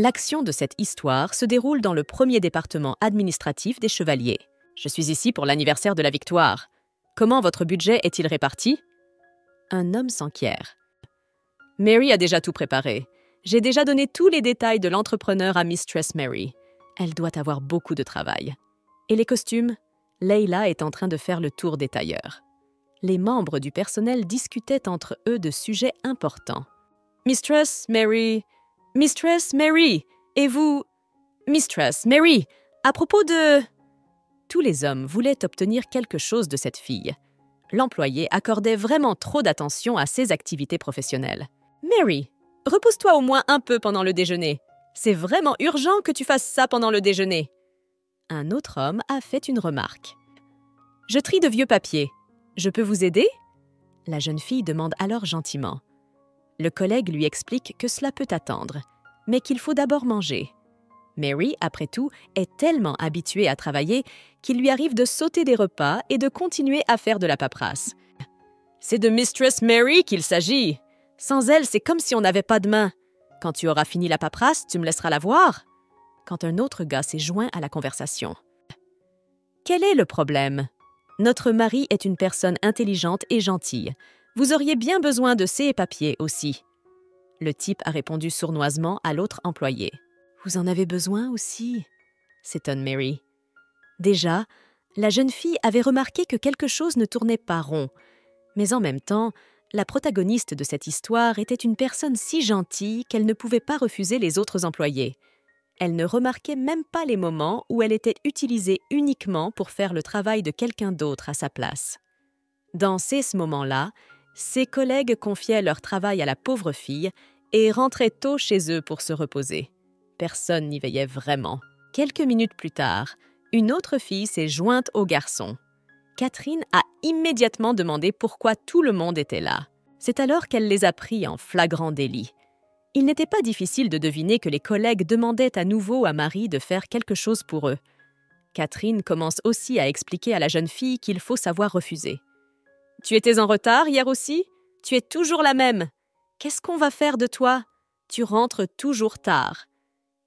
L'action de cette histoire se déroule dans le premier département administratif des Chevaliers. Je suis ici pour l'anniversaire de la victoire. Comment votre budget est-il réparti? Un homme s'enquiert. Mary a déjà tout préparé. J'ai déjà donné tous les détails de l'entrepreneur à Mistress Mary. Elle doit avoir beaucoup de travail. Et les costumes? Leila est en train de faire le tour des tailleurs. Les membres du personnel discutaient entre eux de sujets importants. Mistress Mary, et vous? Mistress Mary, à propos de... Tous les hommes voulaient obtenir quelque chose de cette fille. L'employé accordait vraiment trop d'attention à ses activités professionnelles. Mary, repose-toi au moins un peu pendant le déjeuner. C'est vraiment urgent que tu fasses ça pendant le déjeuner. Un autre homme a fait une remarque. Je trie de vieux papiers. Je peux vous aider? La jeune fille demande alors gentiment. Le collègue lui explique que cela peut attendre, mais qu'il faut d'abord manger. Mary, après tout, est tellement habituée à travailler qu'il lui arrive de sauter des repas et de continuer à faire de la paperasse. C'est de Mistress Mary qu'il s'agit. Sans elle, c'est comme si on n'avait pas de main. Quand tu auras fini la paperasse, tu me laisseras la voir. Quand un autre gars s'est joint à la conversation. Quel est le problème? Notre mari est une personne intelligente et gentille. Vous auriez bien besoin de ces papiers aussi. Le type a répondu sournoisement à l'autre employé. Vous en avez besoin aussi? S'étonne Mary. Déjà, la jeune fille avait remarqué que quelque chose ne tournait pas rond. Mais en même temps, la protagoniste de cette histoire était une personne si gentille qu'elle ne pouvait pas refuser les autres employés. Elle ne remarquait même pas les moments où elle était utilisée uniquement pour faire le travail de quelqu'un d'autre à sa place. Dans ces moments-là, ses collègues confiaient leur travail à la pauvre fille et rentraient tôt chez eux pour se reposer. Personne n'y veillait vraiment. Quelques minutes plus tard, une autre fille s'est jointe au garçon. Catherine a immédiatement demandé pourquoi tout le monde était là. C'est alors qu'elle les a pris en flagrant délit. Il n'était pas difficile de deviner que les collègues demandaient à nouveau à Marie de faire quelque chose pour eux. Catherine commence aussi à expliquer à la jeune fille qu'il faut savoir refuser. « Tu étais en retard hier aussi? Tu es toujours la même. Qu'est-ce qu'on va faire de toi? Tu rentres toujours tard. »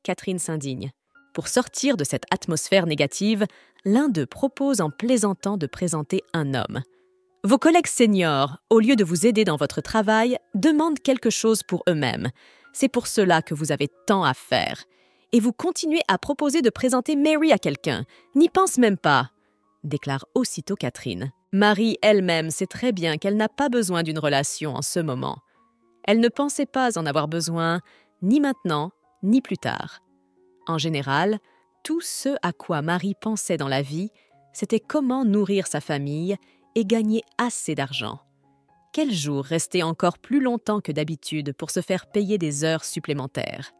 Catherine s'indigne. Pour sortir de cette atmosphère négative, l'un d'eux propose en plaisantant de présenter un homme. Vos collègues seniors, au lieu de vous aider dans votre travail, demandent quelque chose pour eux-mêmes. C'est pour cela que vous avez tant à faire. Et vous continuez à proposer de présenter Mary à quelqu'un. N'y pense même pas, déclare aussitôt Catherine. Marie elle-même sait très bien qu'elle n'a pas besoin d'une relation en ce moment. Elle ne pensait pas en avoir besoin, ni maintenant, ni plus tard. En général, tout ce à quoi Marie pensait dans la vie, c'était comment nourrir sa famille et gagner assez d'argent. Quel jour restait encore plus longtemps que d'habitude pour se faire payer des heures supplémentaires?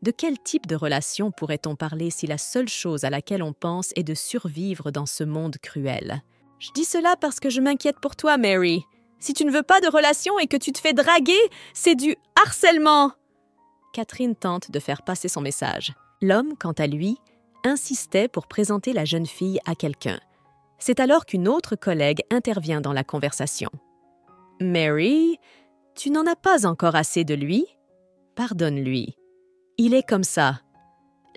De quel type de relation pourrait-on parler si la seule chose à laquelle on pense est de survivre dans ce monde cruel? Je dis cela parce que je m'inquiète pour toi, Mary. Si tu ne veux pas de relation et que tu te fais draguer, c'est du harcèlement. Catherine tente de faire passer son message. L'homme, quant à lui, insistait pour présenter la jeune fille à quelqu'un. C'est alors qu'une autre collègue intervient dans la conversation. « Mary, tu n'en as pas encore assez de lui? Pardonne-lui. Il est comme ça. »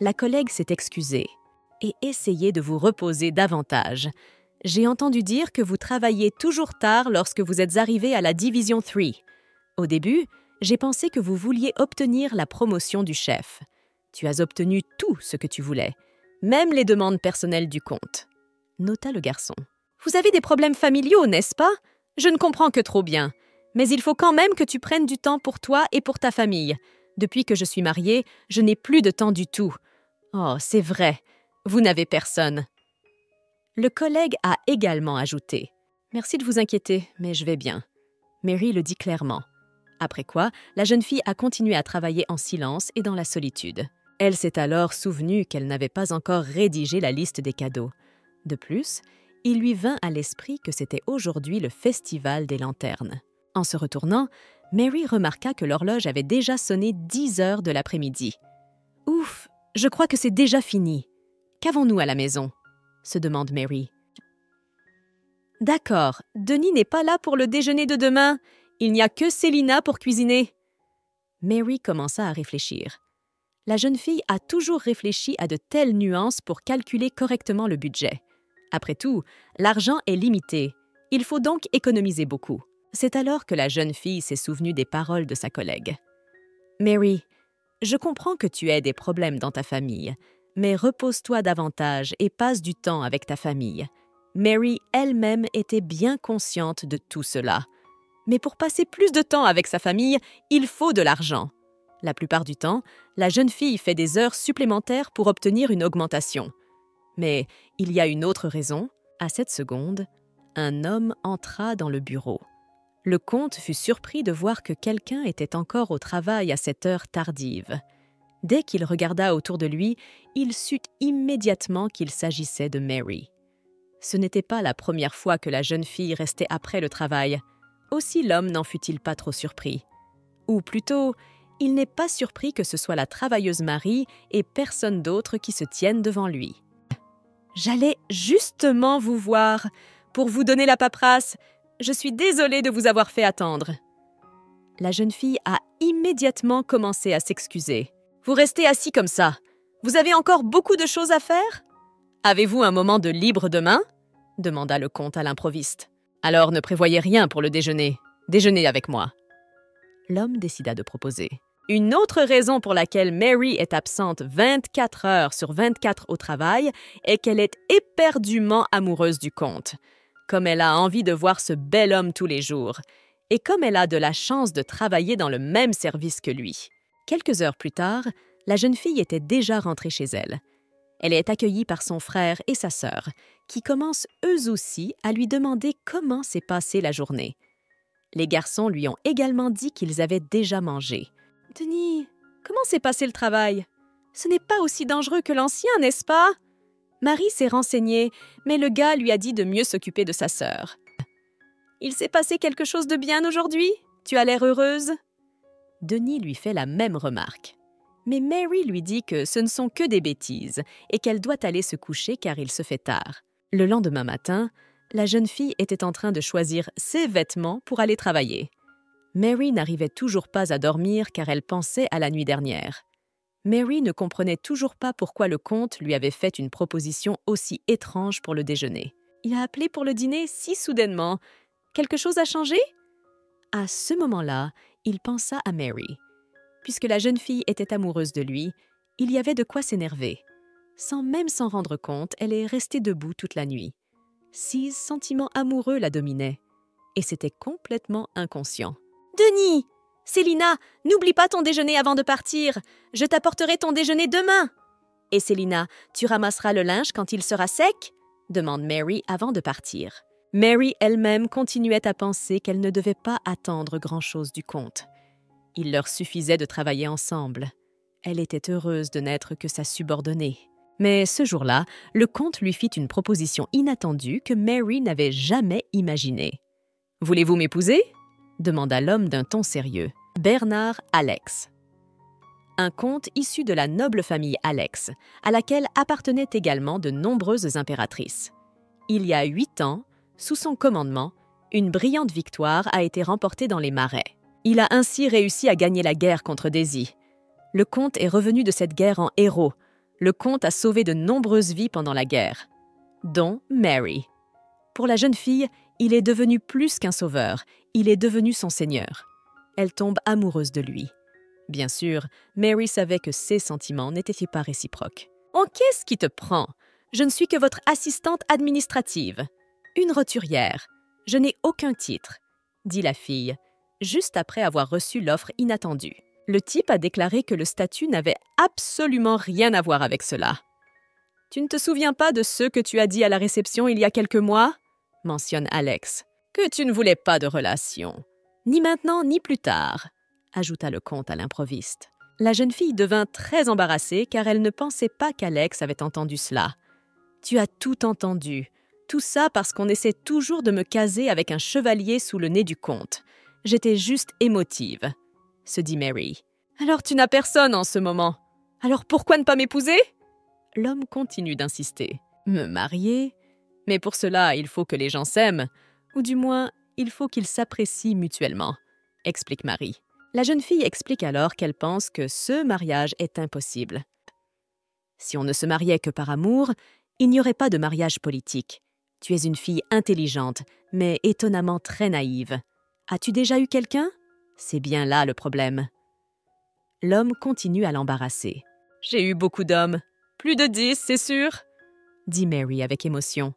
La collègue s'est excusée. « Et essayez de vous reposer davantage. J'ai entendu dire que vous travaillez toujours tard lorsque vous êtes arrivé à la Division 3. Au début, j'ai pensé que vous vouliez obtenir la promotion du chef. Tu as obtenu tout ce que tu voulais, même les demandes personnelles du comte. » Nota le garçon. « Vous avez des problèmes familiaux, n'est-ce pas? Je ne comprends que trop bien. Mais il faut quand même que tu prennes du temps pour toi et pour ta famille. Depuis que je suis mariée, je n'ai plus de temps du tout. Oh, c'est vrai, vous n'avez personne. » Le collègue a également ajouté. « Merci de vous inquiéter, mais je vais bien. » Mary le dit clairement. Après quoi, la jeune fille a continué à travailler en silence et dans la solitude. Elle s'est alors souvenue qu'elle n'avait pas encore rédigé la liste des cadeaux. De plus, il lui vint à l'esprit que c'était aujourd'hui le festival des lanternes. En se retournant, Mary remarqua que l'horloge avait déjà sonné 10 heures de l'après-midi. « Ouf, je crois que c'est déjà fini. Qu'avons-nous à la maison ?» se demande Mary. « D'accord, Denis n'est pas là pour le déjeuner de demain. Il n'y a que Célina pour cuisiner. » Mary commença à réfléchir. La jeune fille a toujours réfléchi à de telles nuances pour calculer correctement le budget. Après tout, l'argent est limité. Il faut donc économiser beaucoup. C'est alors que la jeune fille s'est souvenue des paroles de sa collègue. « Mary, je comprends que tu aies des problèmes dans ta famille, mais repose-toi davantage et passe du temps avec ta famille. » Mary elle-même était bien consciente de tout cela. Mais pour passer plus de temps avec sa famille, il faut de l'argent. La plupart du temps, la jeune fille fait des heures supplémentaires pour obtenir une augmentation. Mais il y a une autre raison. À cette seconde, un homme entra dans le bureau. Le comte fut surpris de voir que quelqu'un était encore au travail à cette heure tardive. Dès qu'il regarda autour de lui, il sut immédiatement qu'il s'agissait de Mary. Ce n'était pas la première fois que la jeune fille restait après le travail. Aussi l'homme n'en fut-il pas trop surpris. Ou plutôt, il n'est pas surpris que ce soit la travailleuse Marie et personne d'autre qui se tienne devant lui. « J'allais justement vous voir pour vous donner la paperasse. Je suis désolée de vous avoir fait attendre. » La jeune fille a immédiatement commencé à s'excuser. « Vous restez assis comme ça. Vous avez encore beaucoup de choses à faire? Avez-vous un moment de libre demain ?» demanda le comte à l'improviste. « Alors ne prévoyez rien pour le déjeuner. Déjeunez avec moi. » L'homme décida de proposer. Une autre raison pour laquelle Mary est absente 24 heures sur 24 au travail est qu'elle est éperdument amoureuse du comte. Comme elle a envie de voir ce bel homme tous les jours, et comme elle a de la chance de travailler dans le même service que lui. Quelques heures plus tard, la jeune fille était déjà rentrée chez elle. Elle est accueillie par son frère et sa sœur, qui commencent eux aussi à lui demander comment s'est passée la journée. Les garçons lui ont également dit qu'ils avaient déjà mangé. « Denis, comment s'est passé le travail? Ce n'est pas aussi dangereux que l'ancien, n'est-ce pas? » Marie s'est renseignée, mais le gars lui a dit de mieux s'occuper de sa sœur. « Il s'est passé quelque chose de bien aujourd'hui? Tu as l'air heureuse? » Denis lui fait la même remarque. Mais Mary lui dit que ce ne sont que des bêtises et qu'elle doit aller se coucher car il se fait tard. Le lendemain matin, la jeune fille était en train de choisir ses vêtements pour aller travailler. Mary n'arrivait toujours pas à dormir car elle pensait à la nuit dernière. Mary ne comprenait toujours pas pourquoi le comte lui avait fait une proposition aussi étrange pour le déjeuner. Il a appelé pour le dîner si soudainement. Quelque chose a changé? À ce moment-là, il pensa à Mary. Puisque la jeune fille était amoureuse de lui, il y avait de quoi s'énerver. Sans même s'en rendre compte, elle est restée debout toute la nuit. 6 sentiments amoureux la dominaient. Et c'était complètement inconscient. « Denis! Célina, n'oublie pas ton déjeuner avant de partir. Je t'apporterai ton déjeuner demain. »« Et Célina, tu ramasseras le linge quand il sera sec ?» demande Mary avant de partir. Mary elle-même continuait à penser qu'elle ne devait pas attendre grand-chose du comte. Il leur suffisait de travailler ensemble. Elle était heureuse de n'être que sa subordonnée. Mais ce jour-là, le comte lui fit une proposition inattendue que Mary n'avait jamais imaginée. « Voulez-vous m'épouser ?» demanda l'homme d'un ton sérieux. Bernard Alex. Un comte issu de la noble famille Alex, à laquelle appartenaient également de nombreuses impératrices. Il y a 8 ans, sous son commandement, une brillante victoire a été remportée dans les Marais. Il a ainsi réussi à gagner la guerre contre Daisy. Le comte est revenu de cette guerre en héros. Le comte a sauvé de nombreuses vies pendant la guerre, dont Mary. Pour la jeune fille, il est devenu plus qu'un sauveur, il est devenu son seigneur. Elle tombe amoureuse de lui. Bien sûr, Mary savait que ses sentiments n'étaient pas réciproques. « Oh, qu'est-ce qui te prend? Je ne suis que votre assistante administrative. Une roturière. Je n'ai aucun titre, » dit la fille, juste après avoir reçu l'offre inattendue. Le type a déclaré que le statut n'avait absolument rien à voir avec cela. « Tu ne te souviens pas de ce que tu as dit à la réception il y a quelques mois ?» mentionne Alex. « Que tu ne voulais pas de relation. Ni maintenant, ni plus tard, » ajouta le comte à l'improviste. La jeune fille devint très embarrassée car elle ne pensait pas qu'Alex avait entendu cela. « Tu as tout entendu. Tout ça parce qu'on essaie toujours de me caser avec un chevalier sous le nez du comte. J'étais juste émotive, » se dit Mary. « Alors tu n'as personne en ce moment. Alors pourquoi ne pas m'épouser ?» L'homme continue d'insister. « Me marier? Mais pour cela, il faut que les gens s'aiment. Ou du moins, il faut qu'ils s'apprécient mutuellement, » explique Marie. La jeune fille explique alors qu'elle pense que ce mariage est impossible. Si on ne se mariait que par amour, il n'y aurait pas de mariage politique. Tu es une fille intelligente, mais étonnamment très naïve. As-tu déjà eu quelqu'un? C'est bien là le problème. L'homme continue à l'embarrasser. J'ai eu beaucoup d'hommes. Plus de 10, c'est sûr, dit Mary avec émotion.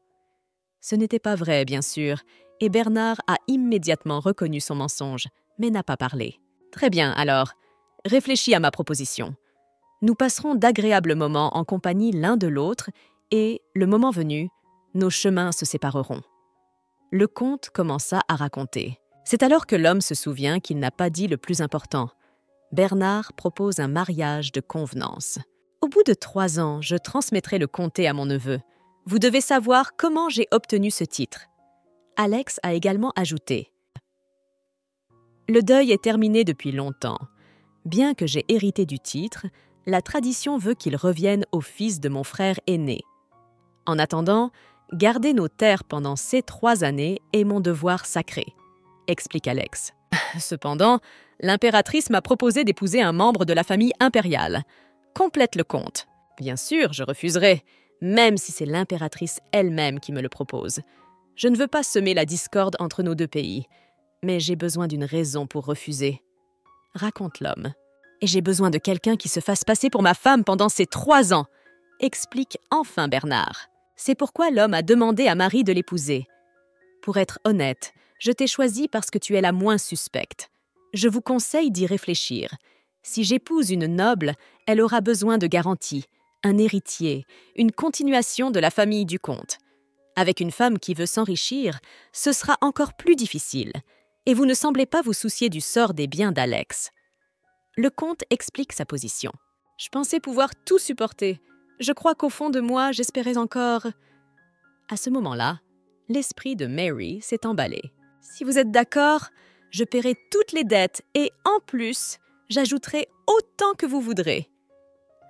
Ce n'était pas vrai, bien sûr, et Bernard a immédiatement reconnu son mensonge, mais n'a pas parlé. Très bien, alors, réfléchis à ma proposition. Nous passerons d'agréables moments en compagnie l'un de l'autre et, le moment venu, nos chemins se sépareront. Le comte commença à raconter. C'est alors que l'homme se souvient qu'il n'a pas dit le plus important. Bernard propose un mariage de convenance. Au bout de 3 ans, je transmettrai le comté à mon neveu. Vous devez savoir comment j'ai obtenu ce titre. Alex a également ajouté. Le deuil est terminé depuis longtemps. Bien que j'ai hérité du titre, la tradition veut qu'il revienne au fils de mon frère aîné. En attendant, garder nos terres pendant ces 3 années est mon devoir sacré, explique Alex. Cependant, l'impératrice m'a proposé d'épouser un membre de la famille impériale. Complète le compte. Bien sûr, je refuserai, même si c'est l'impératrice elle-même qui me le propose. Je ne veux pas semer la discorde entre nos 2 pays, mais j'ai besoin d'une raison pour refuser. Raconte l'homme. Et j'ai besoin de quelqu'un qui se fasse passer pour ma femme pendant ces 3 ans, explique enfin Bernard. C'est pourquoi l'homme a demandé à Marie de l'épouser. Pour être honnête, je t'ai choisie parce que tu es la moins suspecte. Je vous conseille d'y réfléchir. Si j'épouse une noble, elle aura besoin de garanties, un héritier, une continuation de la famille du comte. Avec une femme qui veut s'enrichir, ce sera encore plus difficile. Et vous ne semblez pas vous soucier du sort des biens d'Alex. Le comte explique sa position. Je pensais pouvoir tout supporter. Je crois qu'au fond de moi, j'espérais encore... À ce moment-là, l'esprit de Mary s'est emballé. Si vous êtes d'accord, je paierai toutes les dettes et, en plus, j'ajouterai autant que vous voudrez.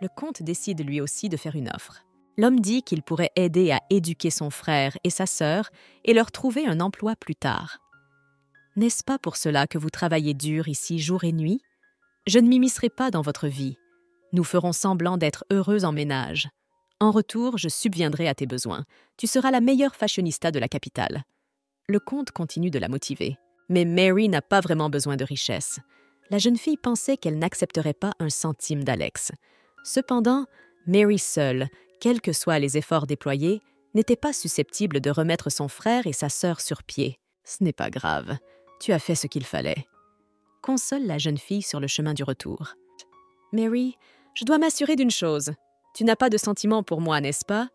Le comte décide lui aussi de faire une offre. L'homme dit qu'il pourrait aider à éduquer son frère et sa sœur et leur trouver un emploi plus tard. N'est-ce pas pour cela que vous travaillez dur ici jour et nuit? Je ne m'immiscerai pas dans votre vie. Nous ferons semblant d'être heureux en ménage. En retour, je subviendrai à tes besoins. Tu seras la meilleure fashionista de la capitale. Le comte continue de la motiver. Mais Mary n'a pas vraiment besoin de richesse. La jeune fille pensait qu'elle n'accepterait pas un centime d'Alex. Cependant, Mary seule, quels que soient les efforts déployés, n'était pas susceptible de remettre son frère et sa sœur sur pied. Ce n'est pas grave. Tu as fait ce qu'il fallait. Console la jeune fille sur le chemin du retour. Mary, je dois m'assurer d'une chose. Tu n'as pas de sentiment pour moi, n'est-ce pas?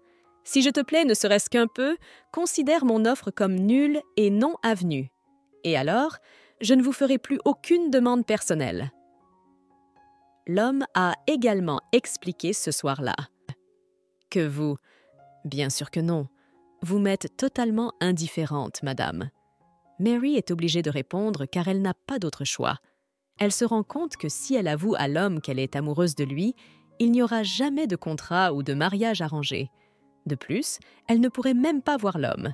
Si je te plais ne serait-ce qu'un peu, considère mon offre comme nulle et non avenue. Et alors, je ne vous ferai plus aucune demande personnelle. L'homme a également expliqué ce soir-là que vous, bien sûr que non, vous m'êtes totalement indifférente, madame. Mary est obligée de répondre car elle n'a pas d'autre choix. Elle se rend compte que si elle avoue à l'homme qu'elle est amoureuse de lui, il n'y aura jamais de contrat ou de mariage arrangé. De plus, elle ne pourrait même pas voir l'homme.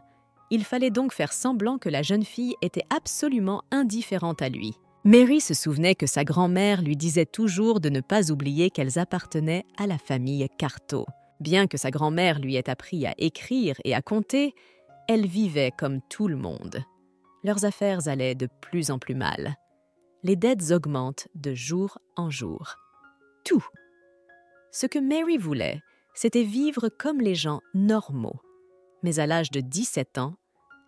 Il fallait donc faire semblant que la jeune fille était absolument indifférente à lui. Mary se souvenait que sa grand-mère lui disait toujours de ne pas oublier qu'elles appartenaient à la famille Carto. Bien que sa grand-mère lui ait appris à écrire et à compter, elle vivait comme tout le monde. Leurs affaires allaient de plus en plus mal. Les dettes augmentent de jour en jour. Tout. Ce que Mary voulait, c'était vivre comme les gens normaux. Mais à l'âge de 17 ans,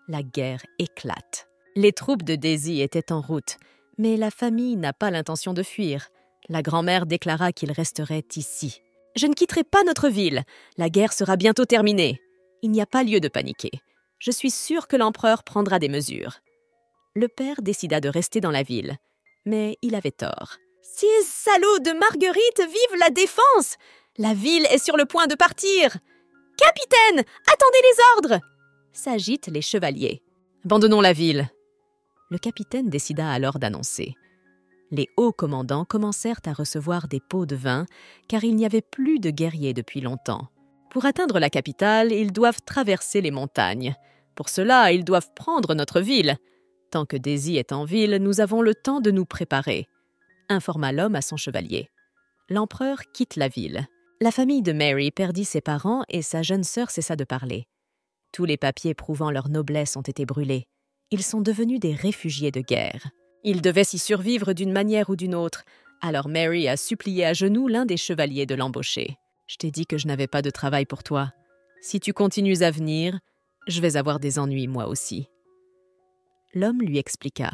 la guerre éclate. Les troupes de Daisy étaient en route, mais la famille n'a pas l'intention de fuir. La grand-mère déclara qu'il resterait ici. « Je ne quitterai pas notre ville. La guerre sera bientôt terminée. Il n'y a pas lieu de paniquer. Je suis sûre que l'empereur prendra des mesures. » Le père décida de rester dans la ville, mais il avait tort. « Ces salauds de Marguerite vivent la défense! La ville est sur le point de partir! Capitaine, attendez les ordres !» s'agitent les chevaliers. « Abandonnons la ville. » Le capitaine décida alors d'annoncer. Les hauts commandants commencèrent à recevoir des pots de vin, car il n'y avait plus de guerriers depuis longtemps. Pour atteindre la capitale, ils doivent traverser les montagnes. Pour cela, ils doivent prendre notre ville. Tant que Daisy est en ville, nous avons le temps de nous préparer. informa l'homme à son chevalier. L'empereur quitte la ville. La famille de Mary perdit ses parents et sa jeune sœur cessa de parler. Tous les papiers prouvant leur noblesse ont été brûlés. Ils sont devenus des réfugiés de guerre. Ils devaient s'y survivre d'une manière ou d'une autre, alors Mary a supplié à genoux l'un des chevaliers de l'embaucher. « Je t'ai dit que je n'avais pas de travail pour toi. Si tu continues à venir, je vais avoir des ennuis moi aussi. » L'homme lui expliqua.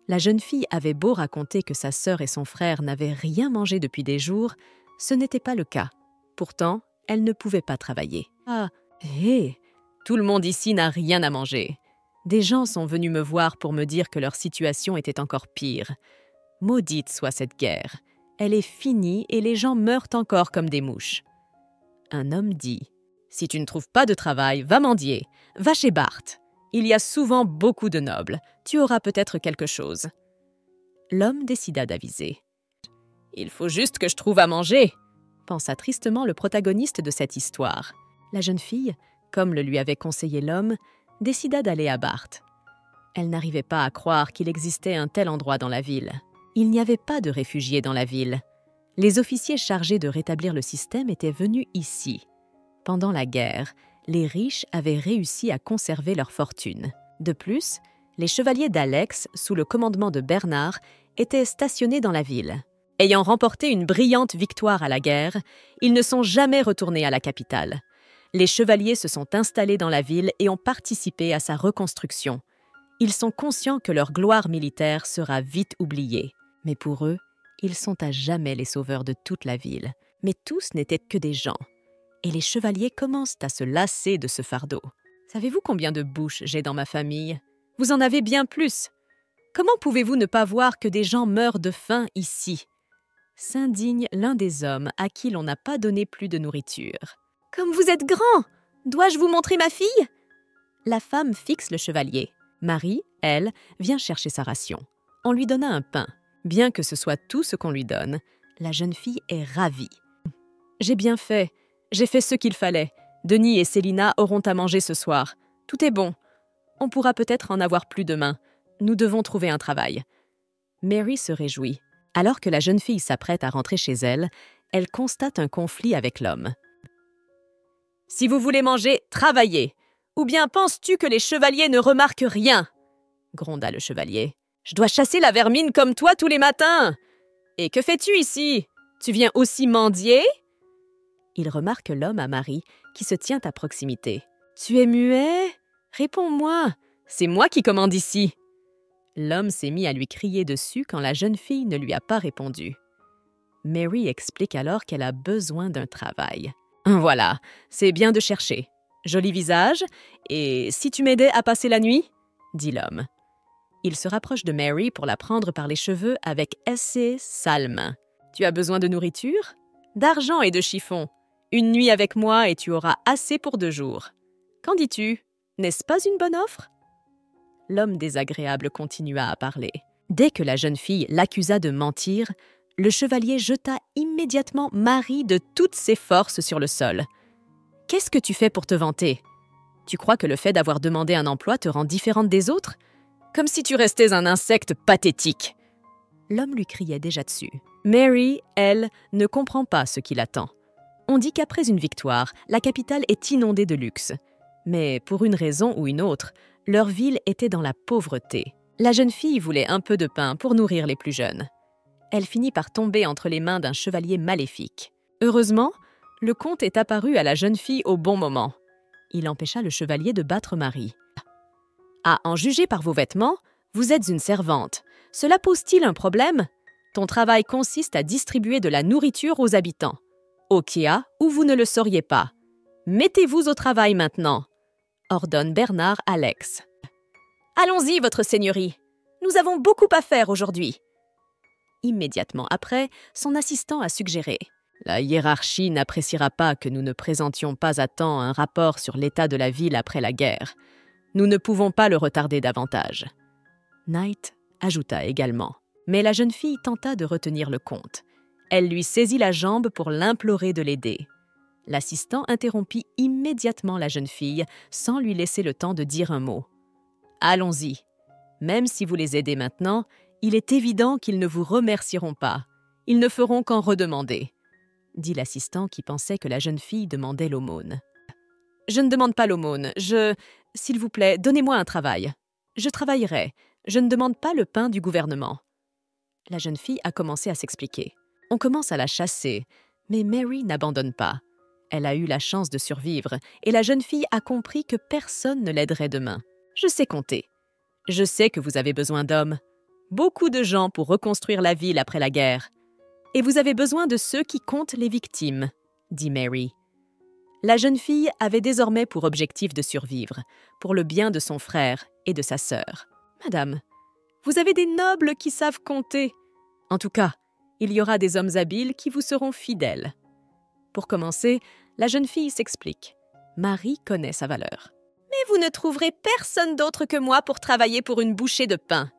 La jeune fille avait beau raconter que sa sœur et son frère n'avaient rien mangé depuis des jours, ce n'était pas le cas. Pourtant, elle ne pouvait pas travailler. « Ah, hé, tout le monde ici n'a rien à manger. Des gens sont venus me voir pour me dire que leur situation était encore pire. Maudite soit cette guerre. Elle est finie et les gens meurent encore comme des mouches. » Un homme dit « Si tu ne trouves pas de travail, va mendier. Va chez Barth. Il y a souvent beaucoup de nobles. Tu auras peut-être quelque chose. » L'homme décida d'aviser. « Il faut juste que je trouve à manger », pensa tristement le protagoniste de cette histoire. La jeune fille, comme le lui avait conseillé l'homme, décida d'aller à Barth. Elle n'arrivait pas à croire qu'il existait un tel endroit dans la ville. Il n'y avait pas de réfugiés dans la ville. Les officiers chargés de rétablir le système étaient venus ici. Pendant la guerre, les riches avaient réussi à conserver leur fortune. De plus, les chevaliers d'Alex, sous le commandement de Bernard, étaient stationnés dans la ville. Ayant remporté une brillante victoire à la guerre, ils ne sont jamais retournés à la capitale. Les chevaliers se sont installés dans la ville et ont participé à sa reconstruction. Ils sont conscients que leur gloire militaire sera vite oubliée. Mais pour eux, ils sont à jamais les sauveurs de toute la ville. Mais tous n'étaient que des gens. Et les chevaliers commencent à se lasser de ce fardeau. Savez-vous combien de bouches j'ai dans ma famille? Vous en avez bien plus. Comment pouvez-vous ne pas voir que des gens meurent de faim ici? S'indigne l'un des hommes à qui l'on n'a pas donné plus de nourriture. Comme vous êtes grand! Dois-je vous montrer ma fille? La femme fixe le chevalier. Marie, elle, vient chercher sa ration. On lui donna un pain. Bien que ce soit tout ce qu'on lui donne, la jeune fille est ravie. « J'ai bien fait. J'ai fait ce qu'il fallait. Denis et Célina auront à manger ce soir. Tout est bon. On pourra peut-être en avoir plus demain. Nous devons trouver un travail. » Mary se réjouit. Alors que la jeune fille s'apprête à rentrer chez elle, elle constate un conflit avec l'homme. « Si vous voulez manger, travaillez. Ou bien penses-tu que les chevaliers ne remarquent rien ?» gronda le chevalier. « Je dois chasser la vermine comme toi tous les matins. Et que fais-tu ici? Tu viens aussi mendier ?» Il remarque l'homme à Marie qui se tient à proximité. « Tu es muet? Réponds-moi. C'est moi qui commande ici. » L'homme s'est mis à lui crier dessus quand la jeune fille ne lui a pas répondu. Mary explique alors qu'elle a besoin d'un travail. « Voilà, c'est bien de chercher. Joli visage, et si tu m'aidais à passer la nuit ?» dit l'homme. Il se rapproche de Mary pour la prendre par les cheveux avec assez sale main. « Tu as besoin de nourriture? D'argent et de chiffon. Une nuit avec moi et tu auras assez pour 2 jours. Qu'en dis-tu? N'est-ce pas une bonne offre ?» L'homme désagréable continua à parler. Dès que la jeune fille l'accusa de mentir, le chevalier jeta immédiatement Marie de toutes ses forces sur le sol. « Qu'est-ce que tu fais pour te vanter? Tu crois que le fait d'avoir demandé un emploi te rend différente des autres? Comme si tu restais un insecte pathétique !» L'homme lui criait déjà dessus. Mary, elle, ne comprend pas ce qui l'attend. On dit qu'après une victoire, la capitale est inondée de luxe. Mais pour une raison ou une autre, leur ville était dans la pauvreté. La jeune fille voulait un peu de pain pour nourrir les plus jeunes. Elle finit par tomber entre les mains d'un chevalier maléfique. Heureusement, le comte est apparu à la jeune fille au bon moment. Il empêcha le chevalier de battre Marie. « À en juger par vos vêtements, vous êtes une servante. Cela pose-t-il un problème? Ton travail consiste à distribuer de la nourriture aux habitants. Au Kéa, où vous ne le sauriez pas. Mettez-vous au travail maintenant !» ordonne Bernard Alex. « Allons-y, votre seigneurie. Nous avons beaucoup à faire aujourd'hui. » Immédiatement après, son assistant a suggéré. « La hiérarchie n'appréciera pas que nous ne présentions pas à temps un rapport sur l'état de la ville après la guerre. Nous ne pouvons pas le retarder davantage. » Knight ajouta également. Mais la jeune fille tenta de retenir le comte. Elle lui saisit la jambe pour l'implorer de l'aider. L'assistant interrompit immédiatement la jeune fille sans lui laisser le temps de dire un mot. « Allons-y. Même si vous les aidez maintenant, Il est évident qu'ils ne vous remercieront pas. Ils ne feront qu'en redemander, dit l'assistant qui pensait que la jeune fille demandait l'aumône. Je ne demande pas l'aumône, S'il vous plaît, donnez-moi un travail. Je travaillerai. Je ne demande pas le pain du gouvernement. La jeune fille a commencé à s'expliquer. On commence à la chasser, mais Mary n'abandonne pas. Elle a eu la chance de survivre, et la jeune fille a compris que personne ne l'aiderait demain. Je sais compter. Je sais que vous avez besoin d'hommes. Beaucoup de gens pour reconstruire la ville après la guerre. Et vous avez besoin de ceux qui comptent les victimes, dit Mary. La jeune fille avait désormais pour objectif de survivre, pour le bien de son frère et de sa sœur. Madame, vous avez des nobles qui savent compter. En tout cas, il y aura des hommes habiles qui vous seront fidèles. Pour commencer, la jeune fille s'explique. Marie connaît sa valeur. Mais vous ne trouverez personne d'autre que moi pour travailler pour une bouchée de pain.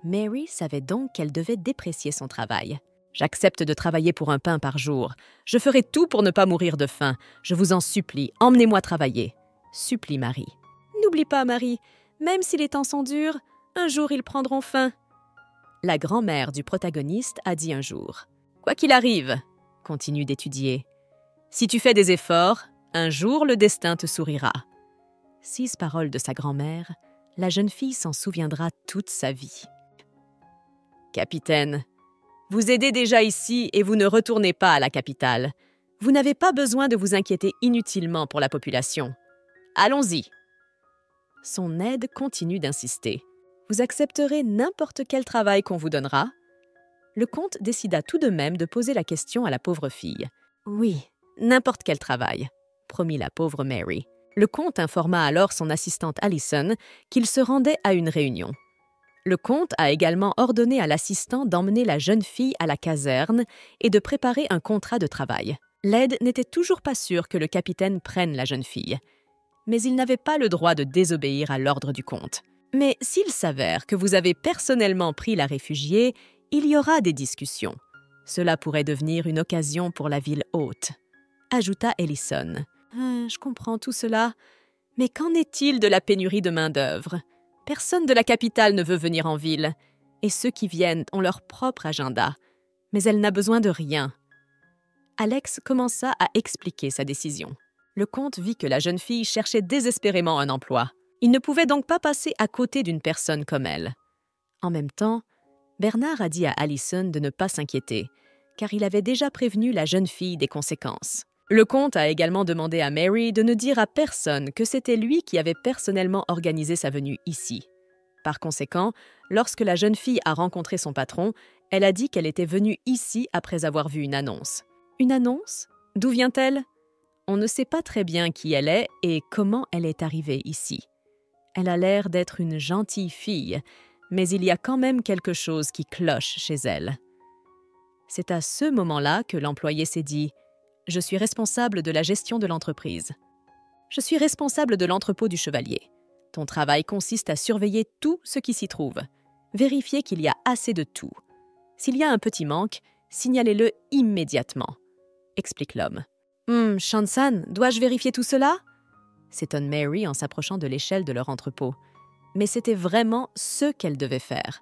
Mary savait donc qu'elle devait déprécier son travail. J'accepte de travailler pour un pain par jour. Je ferai tout pour ne pas mourir de faim. Je vous en supplie, emmenez-moi travailler. Supplie Marie. N'oublie pas, Marie, même si les temps sont durs, un jour ils prendront fin. La grand-mère du protagoniste a dit un jour. Quoi qu'il arrive, continue d'étudier. Si tu fais des efforts, un jour le destin te sourira. 6 paroles de sa grand-mère, la jeune fille s'en souviendra toute sa vie. Capitaine, vous aidez déjà ici et vous ne retournez pas à la capitale. Vous n'avez pas besoin de vous inquiéter inutilement pour la population. Allons-y. Son aide continue d'insister. Vous accepterez n'importe quel travail qu'on vous donnera? Le comte décida tout de même de poser la question à la pauvre fille. Oui, n'importe quel travail, promit la pauvre Mary. Le comte informa alors son assistante Allison qu'il se rendait à une réunion. Le comte a également ordonné à l'assistant d'emmener la jeune fille à la caserne et de préparer un contrat de travail. L'aide n'était toujours pas sûre que le capitaine prenne la jeune fille. Mais il n'avait pas le droit de désobéir à l'ordre du comte. Mais s'il s'avère que vous avez personnellement pris la réfugiée, il y aura des discussions. Cela pourrait devenir une occasion pour la ville haute, ajouta Ellison. Je comprends tout cela, mais qu'en est-il de la pénurie de main-d'œuvre? Personne de la capitale ne veut venir en ville, et ceux qui viennent ont leur propre agenda. Mais elle n'a besoin de rien. Alex commença à expliquer sa décision. Le comte vit que la jeune fille cherchait désespérément un emploi. Il ne pouvait donc pas passer à côté d'une personne comme elle. En même temps, Bernard a dit à Allison de ne pas s'inquiéter, car il avait déjà prévenu la jeune fille des conséquences. Le comte a également demandé à Mary de ne dire à personne que c'était lui qui avait personnellement organisé sa venue ici. Par conséquent, lorsque la jeune fille a rencontré son patron, elle a dit qu'elle était venue ici après avoir vu une annonce. Une annonce? D'où vient-elle? On ne sait pas très bien qui elle est et comment elle est arrivée ici. Elle a l'air d'être une gentille fille, mais il y a quand même quelque chose qui cloche chez elle. C'est à ce moment-là que l'employé s'est dit « Je suis responsable de la gestion de l'entreprise. Je suis responsable de l'entrepôt du chevalier. Ton travail consiste à surveiller tout ce qui s'y trouve. Vérifier qu'il y a assez de tout. S'il y a un petit manque, signalez-le immédiatement. » explique l'homme. « Shansan, dois-je vérifier tout cela ?» s'étonne Mary en s'approchant de l'échelle de leur entrepôt. Mais c'était vraiment ce qu'elle devait faire.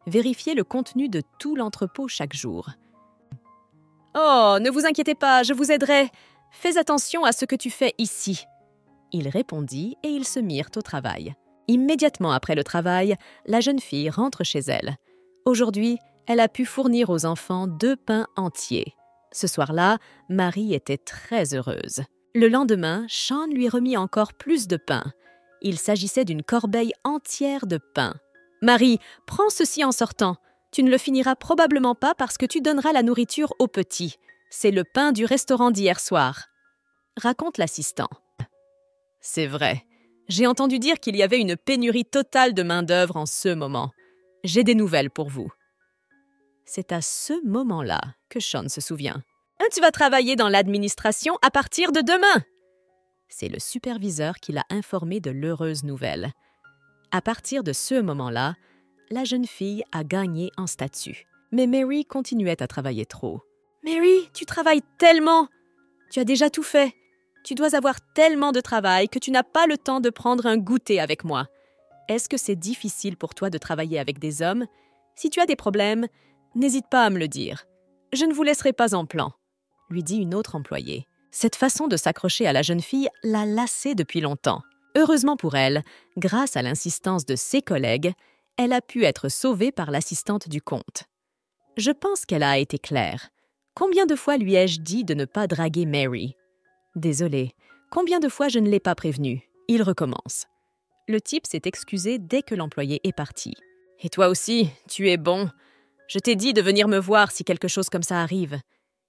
Vérifier le contenu de tout l'entrepôt chaque jour. « Oh, ne vous inquiétez pas, je vous aiderai. Fais attention à ce que tu fais ici. » Il répondit et ils se mirent au travail. Immédiatement après le travail, la jeune fille rentre chez elle. Aujourd'hui, elle a pu fournir aux enfants 2 pains entiers. Ce soir-là, Marie était très heureuse. Le lendemain, Sean lui remit encore plus de pain. Il s'agissait d'une corbeille entière de pain. « Marie, prends ceci en sortant. Tu ne le finiras probablement pas parce que tu donneras la nourriture aux petits. C'est le pain du restaurant d'hier soir. » raconte l'assistant. « C'est vrai. J'ai entendu dire qu'il y avait une pénurie totale de main-d'œuvre en ce moment. J'ai des nouvelles pour vous. » C'est à ce moment-là que Sean se souvient. « Tu vas travailler dans l'administration à partir de demain !» C'est le superviseur qui l'a informé de l'heureuse nouvelle. À partir de ce moment-là, la jeune fille a gagné en statut. Mais Mary continuait à travailler trop. « Mary, tu travailles tellement! Tu as déjà tout fait. Tu dois avoir tellement de travail que tu n'as pas le temps de prendre un goûter avec moi. Est-ce que c'est difficile pour toi de travailler avec des hommes? Si tu as des problèmes, n'hésite pas à me le dire. Je ne vous laisserai pas en plan, lui dit une autre employée. Cette façon de s'accrocher à la jeune fille l'a lassée depuis longtemps. Heureusement pour elle, grâce à l'insistance de ses collègues, elle a pu être sauvée par l'assistante du comte. Je pense qu'elle a été claire. Combien de fois lui ai-je dit de ne pas draguer Mary? Désolée, combien de fois je ne l'ai pas prévenu? Il recommence. Le type s'est excusé dès que l'employé est parti. « Et toi aussi, tu es bon. Je t'ai dit de venir me voir si quelque chose comme ça arrive.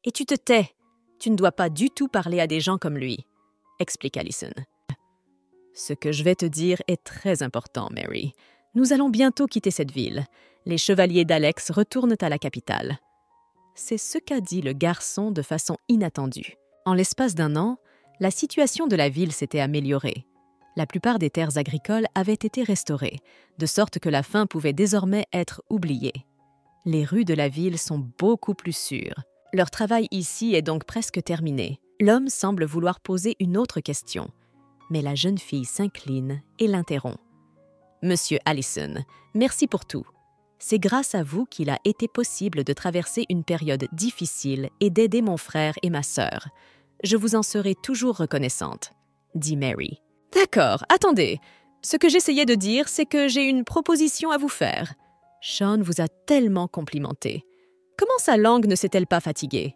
Et tu te tais. Tu ne dois pas du tout parler à des gens comme lui, » explique Allison. « Ce que je vais te dire est très important, Mary. Nous allons bientôt quitter cette ville. Les chevaliers d'Alex retournent à la capitale. » C'est ce qu'a dit le garçon de façon inattendue. En l'espace d'un an, la situation de la ville s'était améliorée. La plupart des terres agricoles avaient été restaurées, de sorte que la faim pouvait désormais être oubliée. Les rues de la ville sont beaucoup plus sûres. Leur travail ici est donc presque terminé. L'homme semble vouloir poser une autre question, mais la jeune fille s'incline et l'interrompt. « Monsieur Allison, merci pour tout. C'est grâce à vous qu'il a été possible de traverser une période difficile et d'aider mon frère et ma sœur. Je vous en serai toujours reconnaissante, » dit Mary. « D'accord, attendez. Ce que j'essayais de dire, c'est que j'ai une proposition à vous faire. Sean vous a tellement complimenté. Comment sa langue ne s'est-elle pas fatiguée?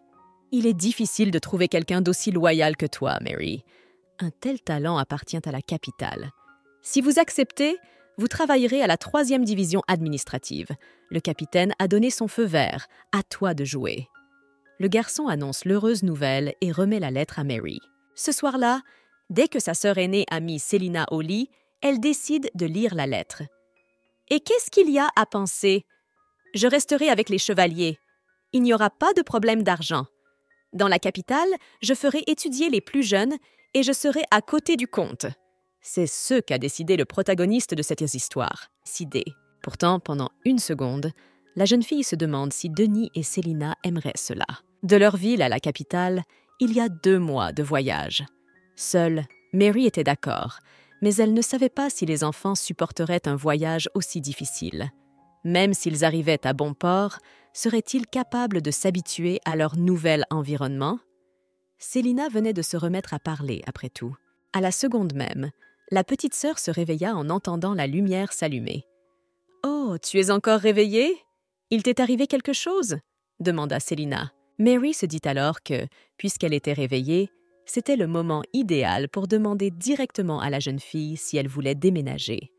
Il est difficile de trouver quelqu'un d'aussi loyal que toi, Mary. Un tel talent appartient à la capitale. Si vous acceptez, vous travaillerez à la 3e division administrative. Le capitaine a donné son feu vert. À toi de jouer. » Le garçon annonce l'heureuse nouvelle et remet la lettre à Mary. Ce soir-là, dès que sa sœur aînée a mis Selina au lit, elle décide de lire la lettre. « Et qu'est-ce qu'il y a à penser? Je resterai avec les chevaliers. Il n'y aura pas de problème d'argent. Dans la capitale, je ferai étudier les plus jeunes et je serai à côté du comte. » C'est ce qu'a décidé le protagoniste de cette histoire. Décidé. Pourtant, pendant une seconde, la jeune fille se demande si Denis et Selina aimeraient cela. De leur ville à la capitale, il y a 2 mois de voyage. Seule, Mary était d'accord, mais elle ne savait pas si les enfants supporteraient un voyage aussi difficile. Même s'ils arrivaient à bon port, seraient-ils capables de s'habituer à leur nouvel environnement? Selina venait de se remettre à parler, après tout. À la seconde même, la petite sœur se réveilla en entendant la lumière s'allumer. « Oh, tu es encore réveillée? Il t'est arrivé quelque chose ?» demanda Selina. Mary se dit alors que, puisqu'elle était réveillée, c'était le moment idéal pour demander directement à la jeune fille si elle voulait déménager.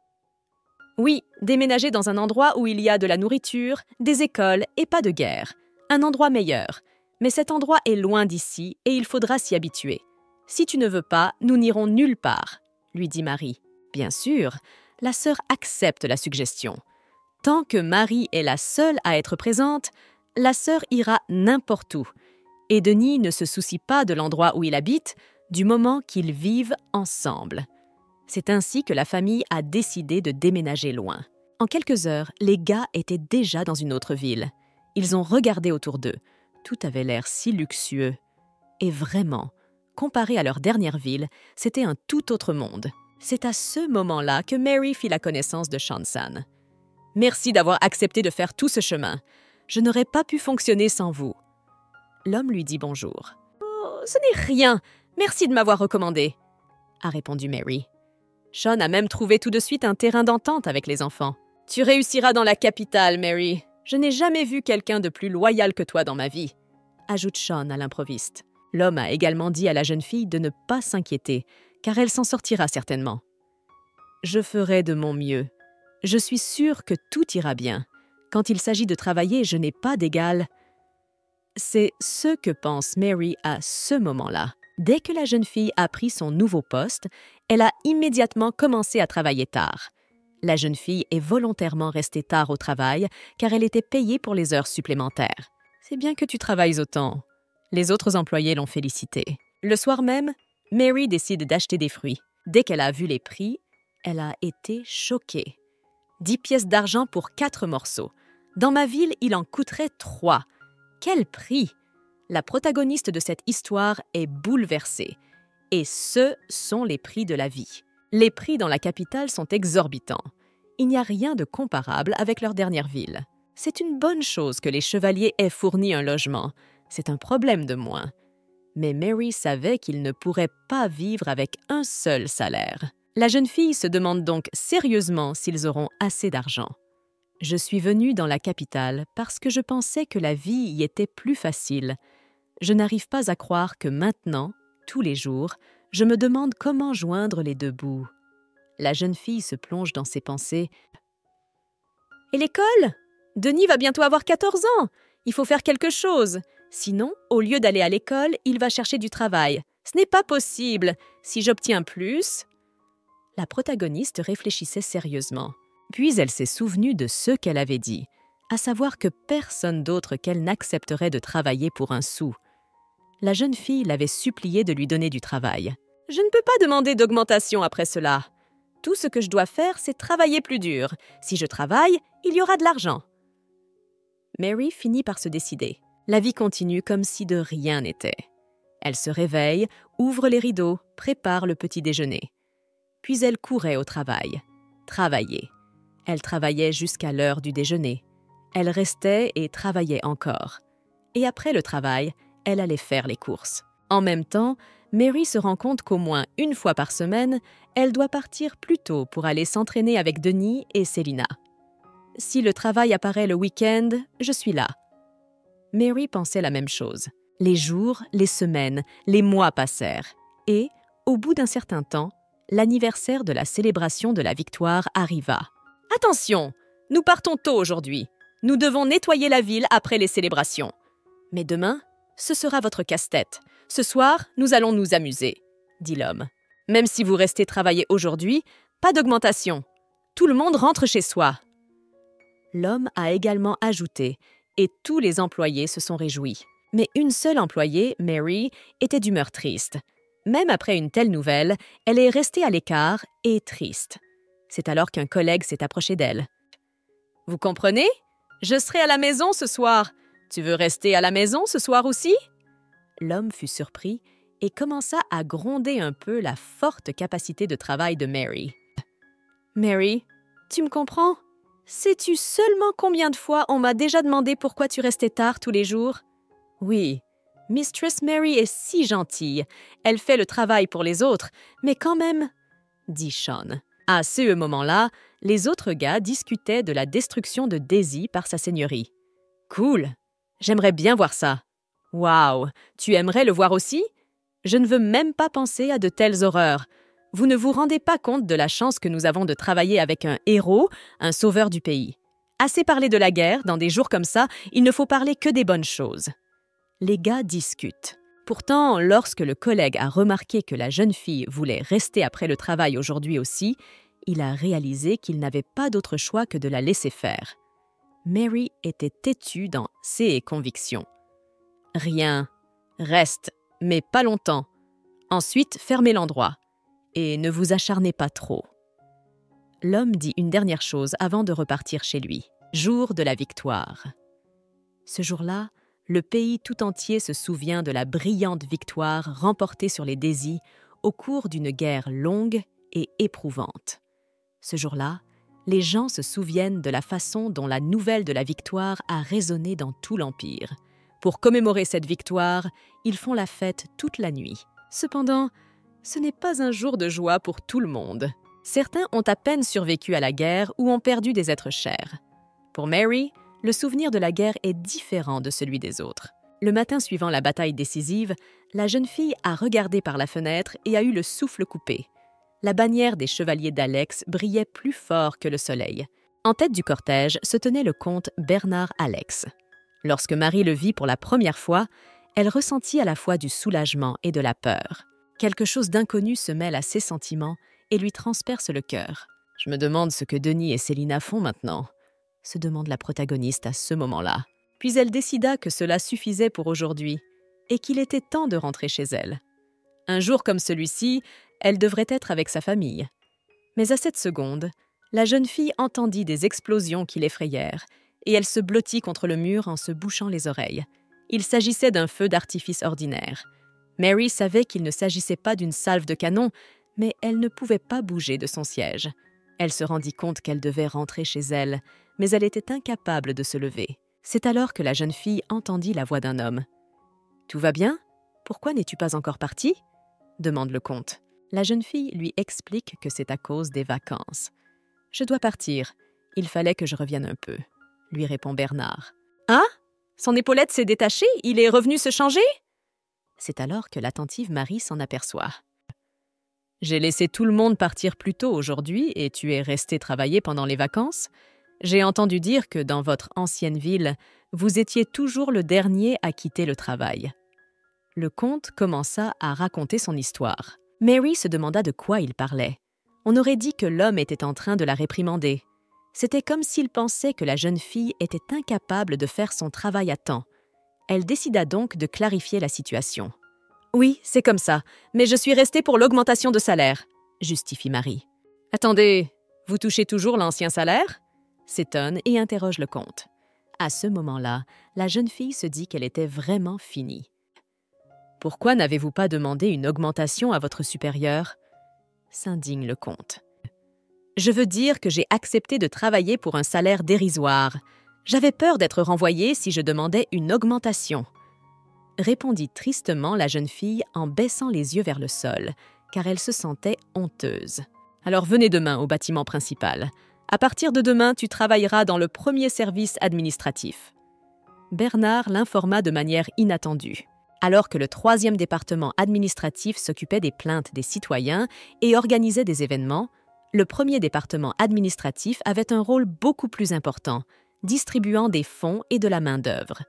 « Oui, déménager dans un endroit où il y a de la nourriture, des écoles et pas de guerre. Un endroit meilleur. Mais cet endroit est loin d'ici et il faudra s'y habituer. Si tu ne veux pas, nous n'irons nulle part, » lui dit Marie. Bien sûr, la sœur accepte la suggestion. Tant que Marie est la seule à être présente, la sœur ira n'importe où. Et Denis ne se soucie pas de l'endroit où il habite, du moment qu'ils vivent ensemble. C'est ainsi que la famille a décidé de déménager loin. En quelques heures, les gars étaient déjà dans une autre ville. Ils ont regardé autour d'eux. Tout avait l'air si luxueux. Et vraiment, comparé à leur dernière ville, c'était un tout autre monde. C'est à ce moment-là que Mary fit la connaissance de Shan-san. « Merci d'avoir accepté de faire tout ce chemin. Je n'aurais pas pu fonctionner sans vous. » L'homme lui dit bonjour. « Oh, ce n'est rien. Merci de m'avoir recommandé, » a répondu Mary. Sean a même trouvé tout de suite un terrain d'entente avec les enfants. « Tu réussiras dans la capitale, Mary. Je n'ai jamais vu quelqu'un de plus loyal que toi dans ma vie, » ajoute Sean à l'improviste. L'homme a également dit à la jeune fille de ne pas s'inquiéter, car elle s'en sortira certainement. « Je ferai de mon mieux. Je suis sûre que tout ira bien. Quand il s'agit de travailler, je n'ai pas d'égal. » C'est ce que pense Mary à ce moment-là. Dès que la jeune fille a pris son nouveau poste, elle a immédiatement commencé à travailler tard. La jeune fille est volontairement restée tard au travail car elle était payée pour les heures supplémentaires. « C'est bien que tu travailles autant. » Les autres employés l'ont félicitée. Le soir même, Mary décide d'acheter des fruits. Dès qu'elle a vu les prix, elle a été choquée. 10 pièces d'argent pour 4 morceaux. Dans ma ville, il en coûterait 3. Quel prix! La protagoniste de cette histoire est bouleversée. Et ce sont les prix de la vie. Les prix dans la capitale sont exorbitants. il n'y a rien de comparable avec leur dernière ville. C'est une bonne chose que les chevaliers aient fourni un logement. C'est un problème de moins. Mais Mary savait qu'ils ne pourraient pas vivre avec un seul salaire. La jeune fille se demande donc sérieusement s'ils auront assez d'argent. « Je suis venue dans la capitale parce que je pensais que la vie y était plus facile. Je n'arrive pas à croire que maintenant, tous les jours, je me demande comment joindre les deux bouts. » La jeune fille se plonge dans ses pensées. « Et l'école ? Denis va bientôt avoir 14 ans. Il faut faire quelque chose. Sinon, au lieu d'aller à l'école, il va chercher du travail. Ce n'est pas possible. Si j'obtiens plus… » La protagoniste réfléchissait sérieusement. Puis elle s'est souvenue de ce qu'elle avait dit, à savoir que personne d'autre qu'elle n'accepterait de travailler pour un sou. La jeune fille l'avait suppliée de lui donner du travail. « Je ne peux pas demander d'augmentation après cela. Tout ce que je dois faire, c'est travailler plus dur. Si je travaille, il y aura de l'argent. » Mary finit par se décider. La vie continue comme si de rien n'était. Elle se réveille, ouvre les rideaux, prépare le petit déjeuner. Puis elle courait au travail. Travailler. Elle travaillait jusqu'à l'heure du déjeuner. Elle restait et travaillait encore. Et après le travail, elle allait faire les courses. En même temps, Mary se rend compte qu'au moins une fois par semaine, elle doit partir plus tôt pour aller s'entraîner avec Denis et Selina. « Si le travail apparaît le week-end, je suis là. » Mary pensait la même chose. Les jours, les semaines, les mois passèrent. Et, au bout d'un certain temps, l'anniversaire de la célébration de la victoire arriva. « Attention, nous partons tôt aujourd'hui. Nous devons nettoyer la ville après les célébrations. Mais demain, ce sera votre casse-tête. Ce soir, nous allons nous amuser, » dit l'homme. « Même si vous restez travailler aujourd'hui, pas d'augmentation. Tout le monde rentre chez soi. » L'homme a également ajouté, et tous les employés se sont réjouis. Mais une seule employée, Mary, était d'humeur triste. Même après une telle nouvelle, elle est restée à l'écart et triste. C'est alors qu'un collègue s'est approché d'elle. « Vous comprenez? Je serai à la maison ce soir. Tu veux rester à la maison ce soir aussi? » L'homme fut surpris et commença à gronder un peu la forte capacité de travail de Mary. « Mary, tu me comprends? Sais-tu seulement combien de fois on m'a déjà demandé pourquoi tu restais tard tous les jours? »« Oui, Mistress Mary est si gentille. Elle fait le travail pour les autres, mais quand même… » dit Sean. À ce moment-là, les autres gars discutaient de la destruction de Daisy par sa seigneurie. « Cool! J'aimerais bien voir ça. »« Waouh! Tu aimerais le voir aussi? Je ne veux même pas penser à de telles horreurs. Vous ne vous rendez pas compte de la chance que nous avons de travailler avec un héros, un sauveur du pays. Assez parler de la guerre, dans des jours comme ça, il ne faut parler que des bonnes choses. » Les gars discutent. Pourtant, lorsque le collègue a remarqué que la jeune fille voulait rester après le travail aujourd'hui aussi, il a réalisé qu'il n'avait pas d'autre choix que de la laisser faire. Mary était têtue dans ses convictions. « Rien. Reste, mais pas longtemps. Ensuite, fermez l'endroit. Et ne vous acharnez pas trop. » L'homme dit une dernière chose avant de repartir chez lui. Jour de la victoire. Ce jour-là, le pays tout entier se souvient de la brillante victoire remportée sur les Daisy au cours d'une guerre longue et éprouvante. Ce jour-là, les gens se souviennent de la façon dont la nouvelle de la victoire a résonné dans tout l'Empire. Pour commémorer cette victoire, ils font la fête toute la nuit. Cependant, ce n'est pas un jour de joie pour tout le monde. Certains ont à peine survécu à la guerre ou ont perdu des êtres chers. Pour Mary, le souvenir de la guerre est différent de celui des autres. Le matin suivant la bataille décisive, la jeune fille a regardé par la fenêtre et a eu le souffle coupé. La bannière des chevaliers d'Alex brillait plus fort que le soleil. En tête du cortège se tenait le comte Bernard Alex. Lorsque Marie le vit pour la première fois, elle ressentit à la fois du soulagement et de la peur. Quelque chose d'inconnu se mêle à ses sentiments et lui transperce le cœur. « Je me demande ce que Denis et Selina font maintenant », se demande la protagoniste à ce moment-là. Puis elle décida que cela suffisait pour aujourd'hui et qu'il était temps de rentrer chez elle. Un jour comme celui-ci, elle devrait être avec sa famille. Mais à cette seconde, la jeune fille entendit des explosions qui l'effrayèrent et elle se blottit contre le mur en se bouchant les oreilles. Il s'agissait d'un feu d'artifice ordinaire. Mary savait qu'il ne s'agissait pas d'une salve de canon, mais elle ne pouvait pas bouger de son siège. Elle se rendit compte qu'elle devait rentrer chez elle, mais elle était incapable de se lever. C'est alors que la jeune fille entendit la voix d'un homme. « Tout va bien? Pourquoi n'es-tu pas encore partie ?» demande le comte. La jeune fille lui explique que c'est à cause des vacances. « Je dois partir. Il fallait que je revienne un peu, » lui répond Bernard. « Ah? Son épaulette s'est détachée? Il est revenu se changer ?» C'est alors que l'attentive Marie s'en aperçoit. « J'ai laissé tout le monde partir plus tôt aujourd'hui et tu es resté travailler pendant les vacances? J'ai entendu dire que dans votre ancienne ville, vous étiez toujours le dernier à quitter le travail. » Le comte commença à raconter son histoire. Mary se demanda de quoi il parlait. On aurait dit que l'homme était en train de la réprimander. C'était comme s'il pensait que la jeune fille était incapable de faire son travail à temps. Elle décida donc de clarifier la situation. « Oui, c'est comme ça, mais je suis restée pour l'augmentation de salaire, » justifie Marie. « Attendez, vous touchez toujours l'ancien salaire ?» s'étonne et interroge le comte. À ce moment-là, la jeune fille se dit qu'elle était vraiment finie. « Pourquoi n'avez-vous pas demandé une augmentation à votre supérieur ?» s'indigne le comte. « Je veux dire que j'ai accepté de travailler pour un salaire dérisoire. J'avais peur d'être renvoyée si je demandais une augmentation. » Répondit tristement la jeune fille en baissant les yeux vers le sol, car elle se sentait honteuse. « Alors venez demain au bâtiment principal. À partir de demain, tu travailleras dans le premier service administratif. » Bernard l'informa de manière inattendue. Alors que le 3e département administratif s'occupait des plaintes des citoyens et organisait des événements, le 1er département administratif avait un rôle beaucoup plus important, distribuant des fonds et de la main-d'œuvre.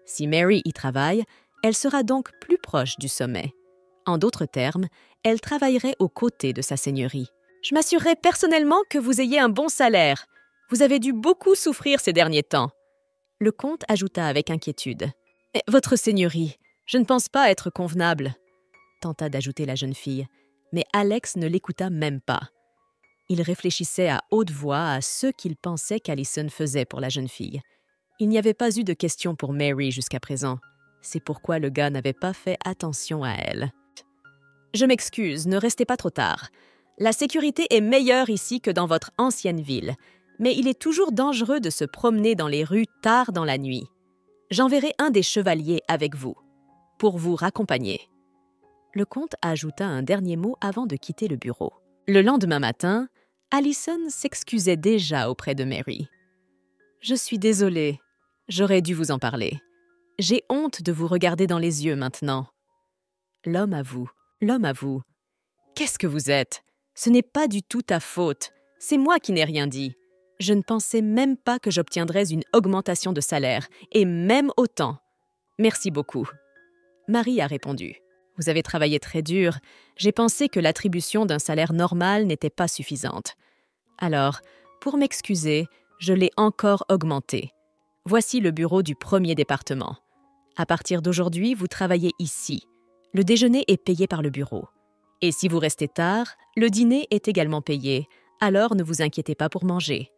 Si Mary y travaille, elle sera donc plus proche du sommet. En d'autres termes, elle travaillerait aux côtés de sa seigneurie. « Je m'assurerai personnellement que vous ayez un bon salaire. Vous avez dû beaucoup souffrir ces derniers temps. » Le comte ajouta avec inquiétude. « Votre seigneurie, je ne pense pas être convenable, » tenta d'ajouter la jeune fille, mais Alex ne l'écouta même pas. Il réfléchissait à haute voix à ce qu'il pensait qu'Allison faisait pour la jeune fille. Il n'y avait pas eu de question pour Mary jusqu'à présent. C'est pourquoi le gars n'avait pas fait attention à elle. « Je m'excuse, ne restez pas trop tard. La sécurité est meilleure ici que dans votre ancienne ville, mais il est toujours dangereux de se promener dans les rues tard dans la nuit. J'enverrai un des chevaliers avec vous, pour vous raccompagner. » Le comte ajouta un dernier mot avant de quitter le bureau. Le lendemain matin, Allison s'excusait déjà auprès de Mary. « Je suis désolée, j'aurais dû vous en parler. J'ai honte de vous regarder dans les yeux maintenant. » L'homme avoue. « Qu'est-ce que vous êtes? Ce n'est pas du tout ta faute. C'est moi qui n'ai rien dit. Je ne pensais même pas que j'obtiendrais une augmentation de salaire, et même autant. Merci beaucoup. » Marie a répondu. « Vous avez travaillé très dur. J'ai pensé que l'attribution d'un salaire normal n'était pas suffisante. Alors, pour m'excuser, je l'ai encore augmenté. Voici le bureau du 1er département. À partir d'aujourd'hui, vous travaillez ici. Le déjeuner est payé par le bureau. Et si vous restez tard, le dîner est également payé, alors ne vous inquiétez pas pour manger. »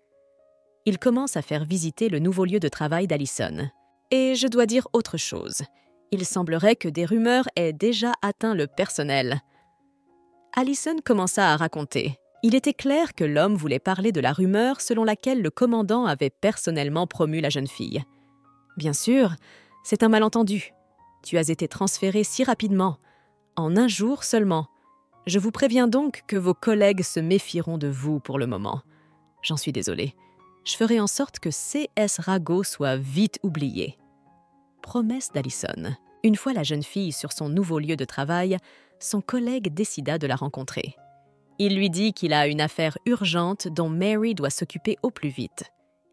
Il commence à faire visiter le nouveau lieu de travail d'Allison. Et je dois dire autre chose. Il semblerait que des rumeurs aient déjà atteint le personnel. Allison commença à raconter. Il était clair que l'homme voulait parler de la rumeur selon laquelle le commandant avait personnellement promu la jeune fille. « Bien sûr, c'est un malentendu. Tu as été transférée si rapidement, en un jour seulement. Je vous préviens donc que vos collègues se méfieront de vous pour le moment. J'en suis désolée. Je ferai en sorte que C.S. Rago soit vite oublié. » Promesse d'Allison. Une fois la jeune fille sur son nouveau lieu de travail, son collègue décida de la rencontrer. Il lui dit qu'il a une affaire urgente dont Mary doit s'occuper au plus vite.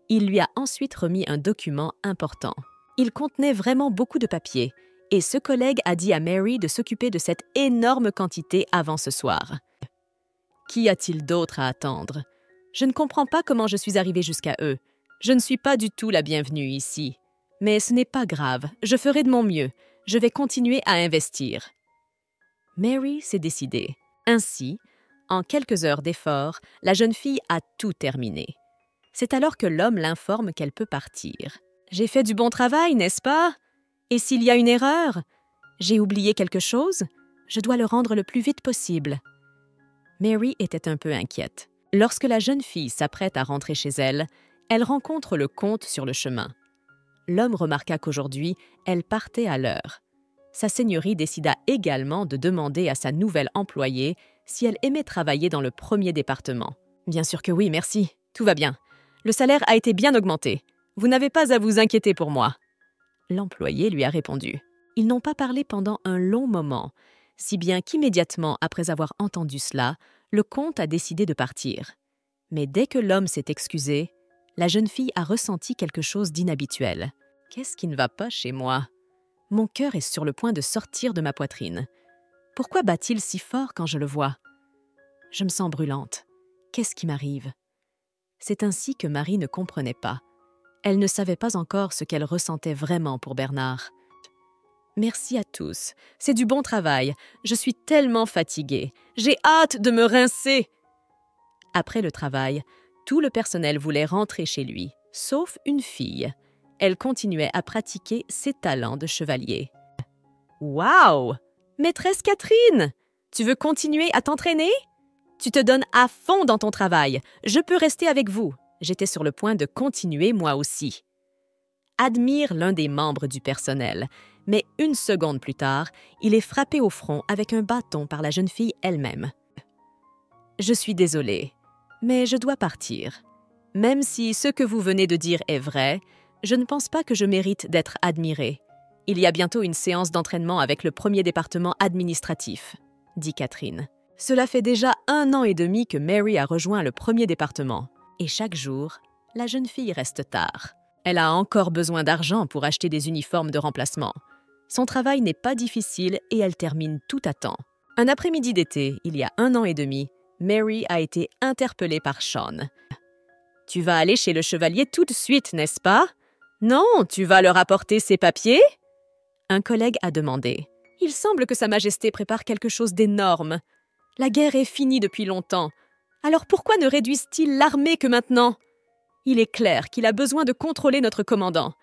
Il lui a ensuite remis un document important. Il contenait vraiment beaucoup de papiers, et ce collègue a dit à Mary de s'occuper de cette énorme quantité avant ce soir. Qu'y a-t-il d'autre à attendre? Je ne comprends pas comment je suis arrivée jusqu'à eux. Je ne suis pas du tout la bienvenue ici. Mais ce n'est pas grave, je ferai de mon mieux. Je vais continuer à investir. Mary s'est décidée. Ainsi, en quelques heures d'effort, la jeune fille a tout terminé. C'est alors que l'homme l'informe qu'elle peut partir. « J'ai fait du bon travail, n'est-ce pas? Et s'il y a une erreur? J'ai oublié quelque chose? Je dois le rendre le plus vite possible. » Mary était un peu inquiète. Lorsque la jeune fille s'apprête à rentrer chez elle, elle rencontre le comte sur le chemin. L'homme remarqua qu'aujourd'hui, elle partait à l'heure. Sa seigneurie décida également de demander à sa nouvelle employée si elle aimait travailler dans le premier département. « Bien sûr que oui, merci. Tout va bien. Le salaire a été bien augmenté. Vous n'avez pas à vous inquiéter pour moi. » L'employé lui a répondu. Ils n'ont pas parlé pendant un long moment, si bien qu'immédiatement après avoir entendu cela, le comte a décidé de partir. Mais dès que l'homme s'est excusé, la jeune fille a ressenti quelque chose d'inhabituel. « Qu'est-ce qui ne va pas chez moi? Mon cœur est sur le point de sortir de ma poitrine. Pourquoi bat-il si fort quand je le vois? Je me sens brûlante. Qu'est-ce qui m'arrive? » C'est ainsi que Marie ne comprenait pas. Elle ne savait pas encore ce qu'elle ressentait vraiment pour Bernard. « Merci à tous. C'est du bon travail. Je suis tellement fatiguée. J'ai hâte de me rincer. » Après le travail, tout le personnel voulait rentrer chez lui, sauf une fille. Elle continuait à pratiquer ses talents de chevalier. « Waouh! Maîtresse Catherine! Tu veux continuer à t'entraîner? Tu te donnes à fond dans ton travail. Je peux rester avec vous. » J'étais sur le point de continuer moi aussi. Admire l'un des membres du personnel, mais une seconde plus tard, il est frappé au front avec un bâton par la jeune fille elle-même. « Je suis désolée, mais je dois partir. Même si ce que vous venez de dire est vrai, je ne pense pas que je mérite d'être admirée. Il y a bientôt une séance d'entraînement avec le premier département administratif, » dit Catherine. Cela fait déjà 1 an et demi que Mary a rejoint le premier département. Et chaque jour, la jeune fille reste tard. Elle a encore besoin d'argent pour acheter des uniformes de remplacement. Son travail n'est pas difficile et elle termine tout à temps. Un après-midi d'été, il y a 1 an et demi, Mary a été interpellée par Sean. « Tu vas aller chez le chevalier tout de suite, n'est-ce pas? Non, tu vas leur apporter ses papiers ?» Un collègue a demandé. « Il semble que Sa Majesté prépare quelque chose d'énorme. La guerre est finie depuis longtemps. Alors pourquoi ne réduisent-ils l'armée que maintenant? Il est clair qu'il a besoin de contrôler notre commandant.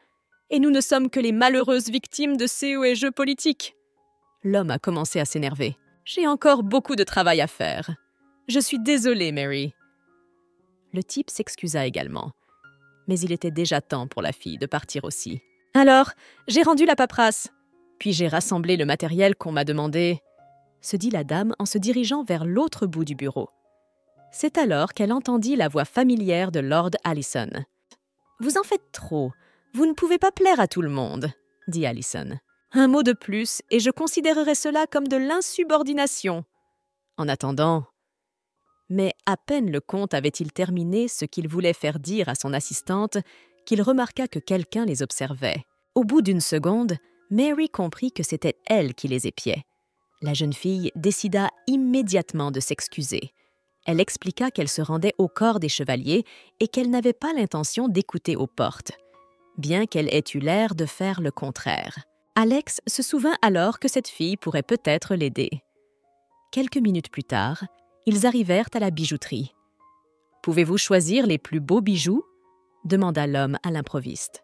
Et nous ne sommes que les malheureuses victimes de ces jeux politiques. » L'homme a commencé à s'énerver. « J'ai encore beaucoup de travail à faire. Je suis désolée, Mary. » Le type s'excusa également. Mais il était déjà temps pour la fille de partir aussi. « Alors, j'ai rendu la paperasse. Puis j'ai rassemblé le matériel qu'on m'a demandé, » se dit la dame en se dirigeant vers l'autre bout du bureau. C'est alors qu'elle entendit la voix familière de Lord Allison. « Vous en faites trop. Vous ne pouvez pas plaire à tout le monde, » dit Allison. « Un mot de plus et je considérerais cela comme de l'insubordination. En attendant... » Mais à peine le comte avait-il terminé ce qu'il voulait faire dire à son assistante qu'il remarqua que quelqu'un les observait. Au bout d'une seconde, Mary comprit que c'était elle qui les épiait. La jeune fille décida immédiatement de s'excuser. Elle expliqua qu'elle se rendait au corps des chevaliers et qu'elle n'avait pas l'intention d'écouter aux portes, bien qu'elle ait eu l'air de faire le contraire. Alex se souvint alors que cette fille pourrait peut-être l'aider. Quelques minutes plus tard, ils arrivèrent à la bijouterie. « Pouvez-vous choisir les plus beaux bijoux ?» demanda l'homme à l'improviste.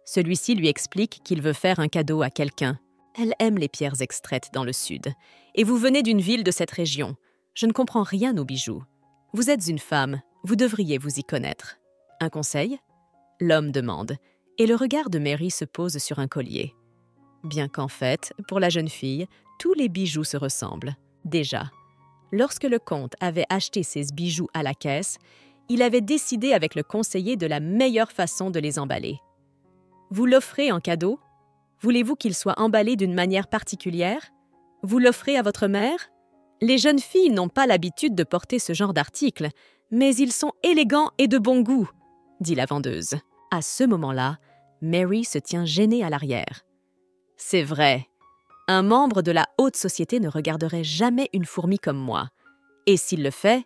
Celui-ci lui explique qu'il veut faire un cadeau à quelqu'un. Elle aime les pierres extraites dans le sud. Et vous venez d'une ville de cette région. Je ne comprends rien aux bijoux. Vous êtes une femme, vous devriez vous y connaître. Un conseil ? L'homme demande, et le regard de Mary se pose sur un collier. Bien qu'en fait, pour la jeune fille, tous les bijoux se ressemblent. Déjà, lorsque le comte avait acheté ses bijoux à la caisse, il avait décidé avec le conseiller de la meilleure façon de les emballer. Vous l'offrez en cadeau ? Voulez-vous qu'il soit emballé d'une manière particulière? Vous l'offrez à votre mère? Les jeunes filles n'ont pas l'habitude de porter ce genre d'articles, mais ils sont élégants et de bon goût, dit la vendeuse. À ce moment-là, Mary se tient gênée à l'arrière. C'est vrai, un membre de la haute société ne regarderait jamais une fourmi comme moi. Et s'il le fait,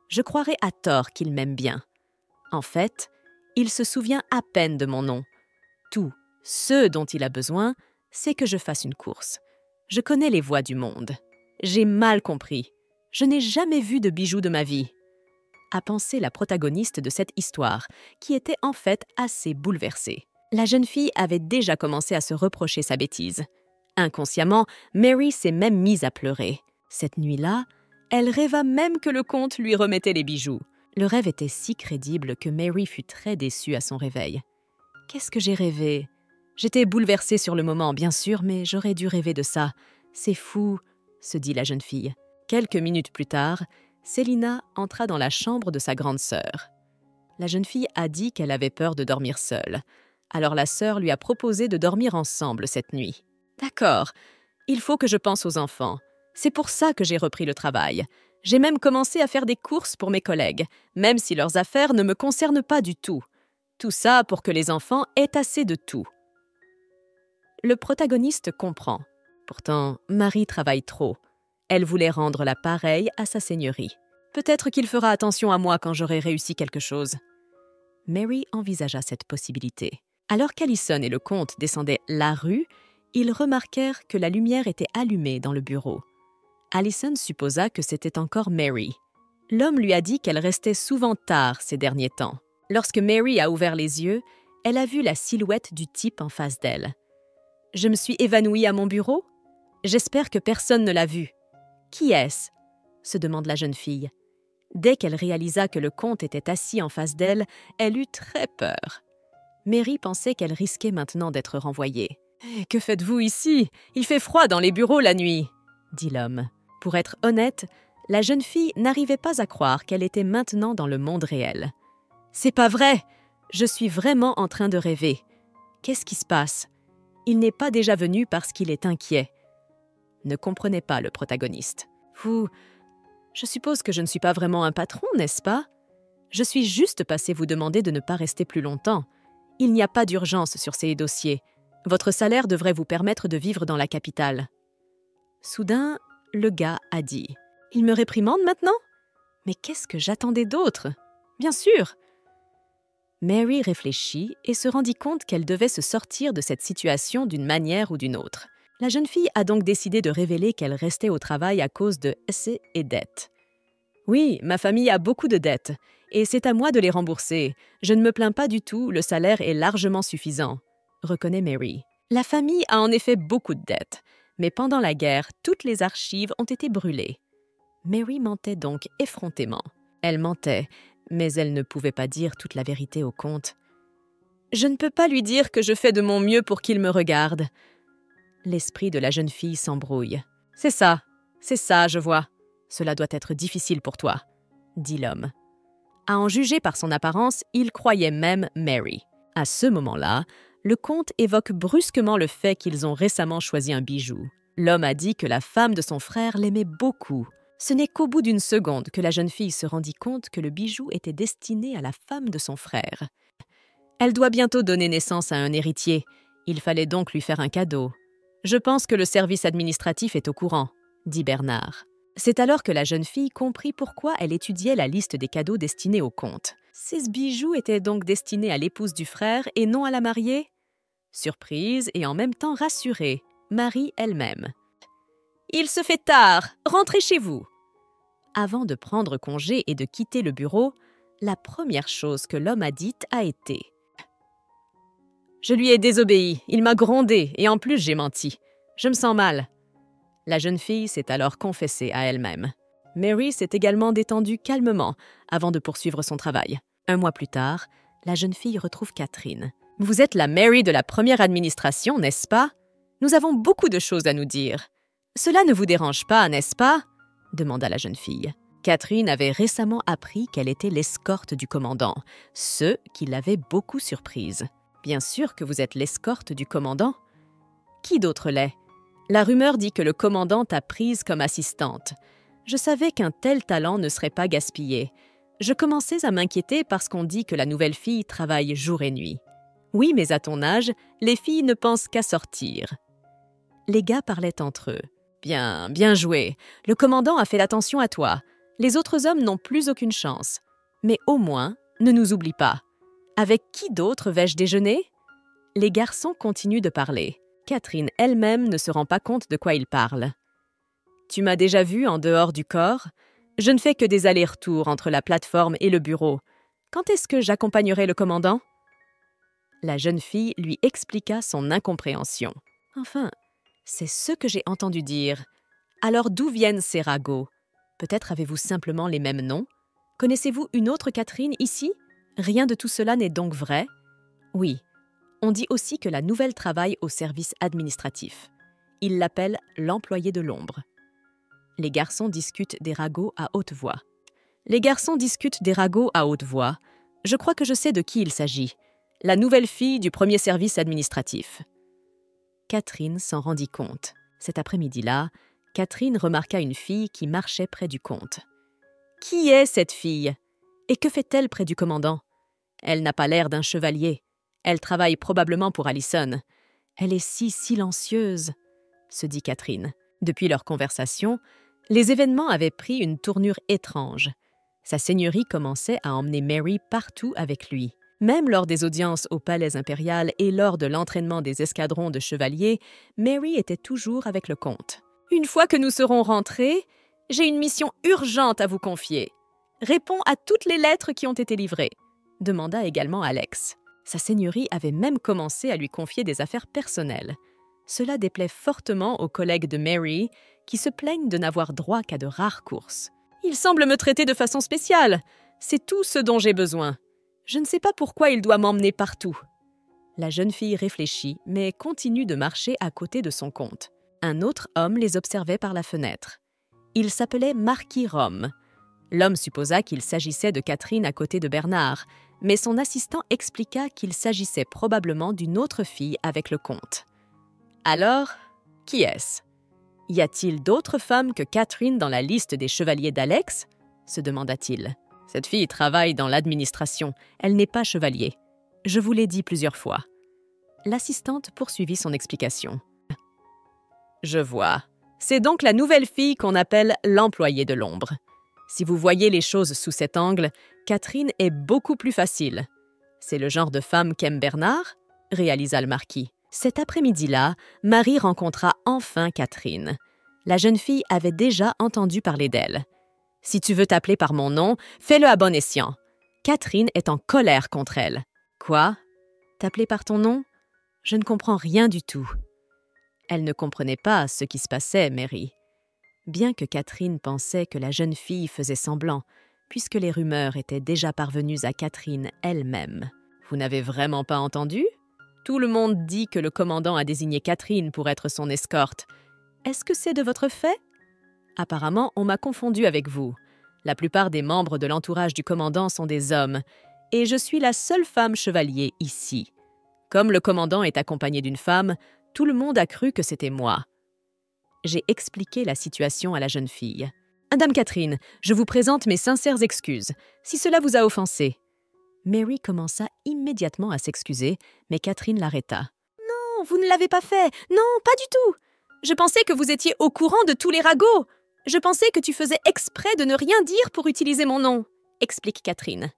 je croirais à tort qu'il m'aime bien. En fait, il se souvient à peine de mon nom. Tout ce dont il a besoin, c'est que je fasse une course. Je connais les voies du monde. J'ai mal compris. Je n'ai jamais vu de bijoux de ma vie. A pensé la protagoniste de cette histoire, qui était en fait assez bouleversée. La jeune fille avait déjà commencé à se reprocher sa bêtise. Inconsciemment, Mary s'est même mise à pleurer. Cette nuit-là, elle rêva même que le comte lui remettait les bijoux. Le rêve était si crédible que Mary fut très déçue à son réveil. « Qu'est-ce que j'ai rêvé? J'étais bouleversée sur le moment, bien sûr, mais j'aurais dû rêver de ça. C'est fou, » se dit la jeune fille. Quelques minutes plus tard, Selina entra dans la chambre de sa grande sœur. La jeune fille a dit qu'elle avait peur de dormir seule. Alors la sœur lui a proposé de dormir ensemble cette nuit. « D'accord, il faut que je pense aux enfants. C'est pour ça que j'ai repris le travail. J'ai même commencé à faire des courses pour mes collègues, même si leurs affaires ne me concernent pas du tout. Tout ça pour que les enfants aient assez de tout. » Le protagoniste comprend. Pourtant, Marie travaille trop. Elle voulait rendre la pareille à sa seigneurie. Peut-être qu'il fera attention à moi quand j'aurai réussi quelque chose. Mary envisagea cette possibilité. Alors qu'Allison et le comte descendaient la rue, ils remarquèrent que la lumière était allumée dans le bureau. Allison supposa que c'était encore Mary. L'homme lui a dit qu'elle restait souvent tard ces derniers temps. Lorsque Mary a ouvert les yeux, elle a vu la silhouette du type en face d'elle. « Je me suis évanouie à mon bureau? J'espère que personne ne l'a vu. Qui est-ce » se demande la jeune fille. Dès qu'elle réalisa que le comte était assis en face d'elle, elle eut très peur. Mary pensait qu'elle risquait maintenant d'être renvoyée. « Que faites-vous ici? Il fait froid dans les bureaux la nuit » dit l'homme. Pour être honnête, la jeune fille n'arrivait pas à croire qu'elle était maintenant dans le monde réel. « C'est pas vrai! Je suis vraiment en train de rêver. Qu'est-ce qui se passe? Il n'est pas déjà venu parce qu'il est inquiet. » Ne comprenait pas le protagoniste. « Je suppose que je ne suis pas vraiment un patron, n'est-ce pas? Je suis juste passé vous demander de ne pas rester plus longtemps. Il n'y a pas d'urgence sur ces dossiers. Votre salaire devrait vous permettre de vivre dans la capitale. » Soudain, le gars a dit « Il me réprimande maintenant? Mais qu'est-ce que j'attendais d'autre? Bien sûr !» Mary réfléchit et se rendit compte qu'elle devait se sortir de cette situation d'une manière ou d'une autre. La jeune fille a donc décidé de révéler qu'elle restait au travail à cause de essais et dettes. « Oui, ma famille a beaucoup de dettes, et c'est à moi de les rembourser. Je ne me plains pas du tout, le salaire est largement suffisant, » reconnaît Mary. La famille a en effet beaucoup de dettes, mais pendant la guerre, toutes les archives ont été brûlées. Mary mentait donc effrontément. Elle mentait, mais elle ne pouvait pas dire toute la vérité au comte. « Je ne peux pas lui dire que je fais de mon mieux pour qu'il me regarde. » L'esprit de la jeune fille s'embrouille. « C'est ça, je vois. Cela doit être difficile pour toi, » dit l'homme. À en juger par son apparence, il croyait même Mary. À ce moment-là, le comte évoque brusquement le fait qu'ils ont récemment choisi un bijou. L'homme a dit que la femme de son frère l'aimait beaucoup. Ce n'est qu'au bout d'une seconde que la jeune fille se rendit compte que le bijou était destiné à la femme de son frère. Elle doit bientôt donner naissance à un héritier. Il fallait donc lui faire un cadeau. « Je pense que le service administratif est au courant, » dit Bernard. C'est alors que la jeune fille comprit pourquoi elle étudiait la liste des cadeaux destinés au comte. Ces bijoux étaient donc destinés à l'épouse du frère et non à la mariée? Surprise et en même temps rassurée, Marie elle-même. « Il se fait tard, rentrez chez vous !» Avant de prendre congé et de quitter le bureau, la première chose que l'homme a dite a été « Je lui ai désobéi, il m'a grondé et en plus j'ai menti. Je me sens mal. » La jeune fille s'est alors confessée à elle-même. Mary s'est également détendue calmement avant de poursuivre son travail. Un mois plus tard, la jeune fille retrouve Catherine. « Vous êtes la Mary de la première administration, n'est-ce pas? Nous avons beaucoup de choses à nous dire. Cela ne vous dérange pas, n'est-ce pas? » demanda la jeune fille. Catherine avait récemment appris qu'elle était l'escorte du commandant, ce qui l'avait beaucoup surprise. « Bien sûr que vous êtes l'escorte du commandant. Qui d'autre l'est? La rumeur dit que le commandant t'a prise comme assistante. Je savais qu'un tel talent ne serait pas gaspillé. Je commençais à m'inquiéter parce qu'on dit que la nouvelle fille travaille jour et nuit. Oui, mais à ton âge, les filles ne pensent qu'à sortir. » Les gars parlaient entre eux. « Bien joué. Le commandant a fait attention à toi. Les autres hommes n'ont plus aucune chance. Mais au moins, ne nous oublie pas. Avec qui d'autre vais-je déjeuner? » Les garçons continuent de parler. Catherine elle-même ne se rend pas compte de quoi ils parlent. « Tu m'as déjà vu en dehors du corps? Je ne fais que des allers-retours entre la plateforme et le bureau. Quand est-ce que j'accompagnerai le commandant? » La jeune fille lui expliqua son incompréhension. « Enfin, c'est ce que j'ai entendu dire. Alors d'où viennent ces ragots? Peut-être avez-vous simplement les mêmes noms? Connaissez-vous une autre Catherine ici? Rien de tout cela n'est donc vrai? Oui. On dit aussi que la nouvelle travaille au service administratif. Ils l'appellent l'employé de l'ombre. Les garçons discutent des ragots à haute voix. Les garçons discutent des ragots à haute voix. Je crois que je sais de qui il s'agit. La nouvelle fille du premier service administratif. Catherine s'en rendit compte. Cet après-midi-là, Catherine remarqua une fille qui marchait près du comte. Qui est cette fille? Et que fait-elle près du commandant? Elle n'a pas l'air d'un chevalier. Elle travaille probablement pour Allison. Elle est si silencieuse, se dit Catherine. Depuis leur conversation, les événements avaient pris une tournure étrange. Sa seigneurie commençait à emmener Mary partout avec lui. Même lors des audiences au palais impérial et lors de l'entraînement des escadrons de chevaliers, Mary était toujours avec le comte. « Une fois que nous serons rentrés, j'ai une mission urgente à vous confier. Réponds à toutes les lettres qui ont été livrées », demanda également Alex. Sa seigneurie avait même commencé à lui confier des affaires personnelles. Cela déplaît fortement aux collègues de Mary, qui se plaignent de n'avoir droit qu'à de rares courses. « Il semble me traiter de façon spéciale. C'est tout ce dont j'ai besoin. Je ne sais pas pourquoi il doit m'emmener partout. » La jeune fille réfléchit, mais continue de marcher à côté de son comte. Un autre homme les observait par la fenêtre. Il s'appelait Marquis Rome. L'homme supposa qu'il s'agissait de Catherine à côté de Bernard, mais son assistant expliqua qu'il s'agissait probablement d'une autre fille avec le comte. « Alors, qui est-ce? Y a-t-il d'autres femmes que Catherine dans la liste des chevaliers d'Alex ?» se demanda-t-il. « Cette fille travaille dans l'administration. Elle n'est pas chevalier. Je vous l'ai dit plusieurs fois. » L'assistante poursuivit son explication. « Je vois. C'est donc la nouvelle fille qu'on appelle l'employé de l'ombre. Si vous voyez les choses sous cet angle, Catherine est beaucoup plus facile. C'est le genre de femme qu'aime Bernard ?» réalisa le marquis. Cet après-midi-là, Marie rencontra enfin Catherine. La jeune fille avait déjà entendu parler d'elle. « Si tu veux t'appeler par mon nom, fais-le à bon escient. Catherine est en colère contre elle. »« Quoi? T'appeler par ton nom? Je ne comprends rien du tout. » Elle ne comprenait pas ce qui se passait, Mary. Bien que Catherine pensait que la jeune fille faisait semblant, puisque les rumeurs étaient déjà parvenues à Catherine elle-même. « Vous n'avez vraiment pas entendu? Tout le monde dit que le commandant a désigné Catherine pour être son escorte. Est-ce que c'est de votre fait? Apparemment, on m'a confondu avec vous. La plupart des membres de l'entourage du commandant sont des hommes, et je suis la seule femme chevalier ici. Comme le commandant est accompagné d'une femme, tout le monde a cru que c'était moi. » J'ai expliqué la situation à la jeune fille. « Madame Catherine, je vous présente mes sincères excuses, si cela vous a offensé. » Mary commença immédiatement à s'excuser, mais Catherine l'arrêta. « Non, vous ne l'avez pas fait. Non, pas du tout. Je pensais que vous étiez au courant de tous les ragots. Je pensais que tu faisais exprès de ne rien dire pour utiliser mon nom, » explique Catherine.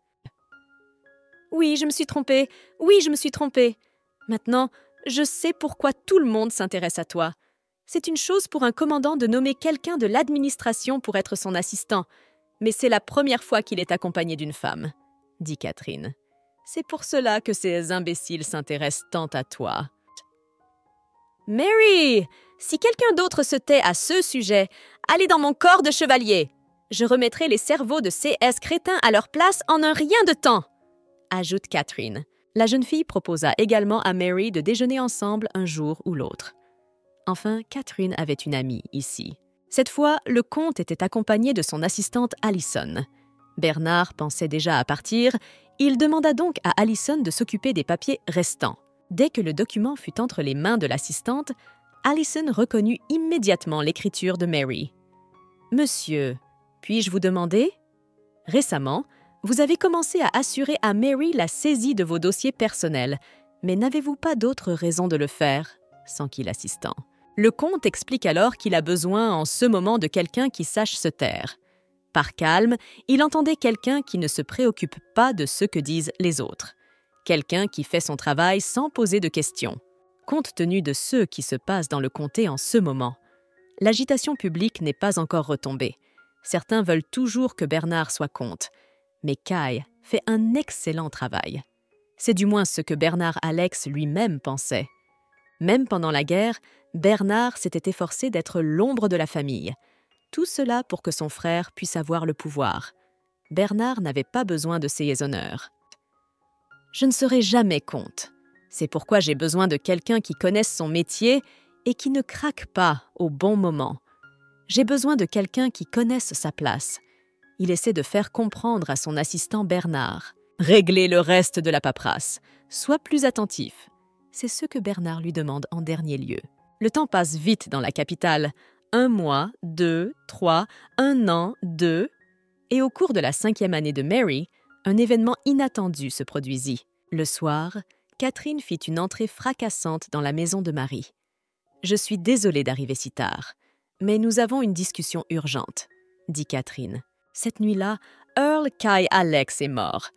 « Oui, je me suis trompée. Oui, je me suis trompée. Maintenant, je sais pourquoi tout le monde s'intéresse à toi. C'est une chose pour un commandant de nommer quelqu'un de l'administration pour être son assistant, mais c'est la première fois qu'il est accompagné d'une femme, » dit Catherine. « C'est pour cela que ces imbéciles s'intéressent tant à toi. »« Mary, si quelqu'un d'autre se tait à ce sujet, allez dans mon corps de chevalier. Je remettrai les cerveaux de CS crétins à leur place en un rien de temps, » ajoute Catherine. La jeune fille proposa également à Mary de déjeuner ensemble un jour ou l'autre. Enfin, Catherine avait une amie ici. Cette fois, le comte était accompagné de son assistante Allison. Bernard pensait déjà à partir. Il demanda donc à Allison de s'occuper des papiers restants. Dès que le document fut entre les mains de l'assistante, Allison reconnut immédiatement l'écriture de Mary. « Monsieur, puis-je vous demander? Récemment, vous avez commencé à assurer à Mary la saisie de vos dossiers personnels, mais n'avez-vous pas d'autre raison de le faire ?» s'enquit l'assistant. Le comte explique alors qu'il a besoin en ce moment de quelqu'un qui sache se taire. Par calme, il entendait quelqu'un qui ne se préoccupe pas de ce que disent les autres. Quelqu'un qui fait son travail sans poser de questions. Compte tenu de ce qui se passe dans le comté en ce moment, l'agitation publique n'est pas encore retombée. Certains veulent toujours que Bernard soit comte, mais Kay fait un excellent travail. C'est du moins ce que Bernard Alex lui-même pensait. Même pendant la guerre, Bernard s'était efforcé d'être l'ombre de la famille. Tout cela pour que son frère puisse avoir le pouvoir. Bernard n'avait pas besoin de ces honneurs. « Je ne serai jamais comte. C'est pourquoi j'ai besoin de quelqu'un qui connaisse son métier et qui ne craque pas au bon moment. J'ai besoin de quelqu'un qui connaisse sa place. » Il essaie de faire comprendre à son assistant Bernard. « Réglez le reste de la paperasse. Sois plus attentif. » C'est ce que Bernard lui demande en dernier lieu. Le temps passe vite dans la capitale. 1 mois, 2, 3, 1 an, 2... Et au cours de la 5e année de Mary, un événement inattendu se produisit. Le soir, Catherine fit une entrée fracassante dans la maison de Marie. « Je suis désolée d'arriver si tard, mais nous avons une discussion urgente, » dit Catherine. Cette nuit-là, Earl Kay Alex est mort.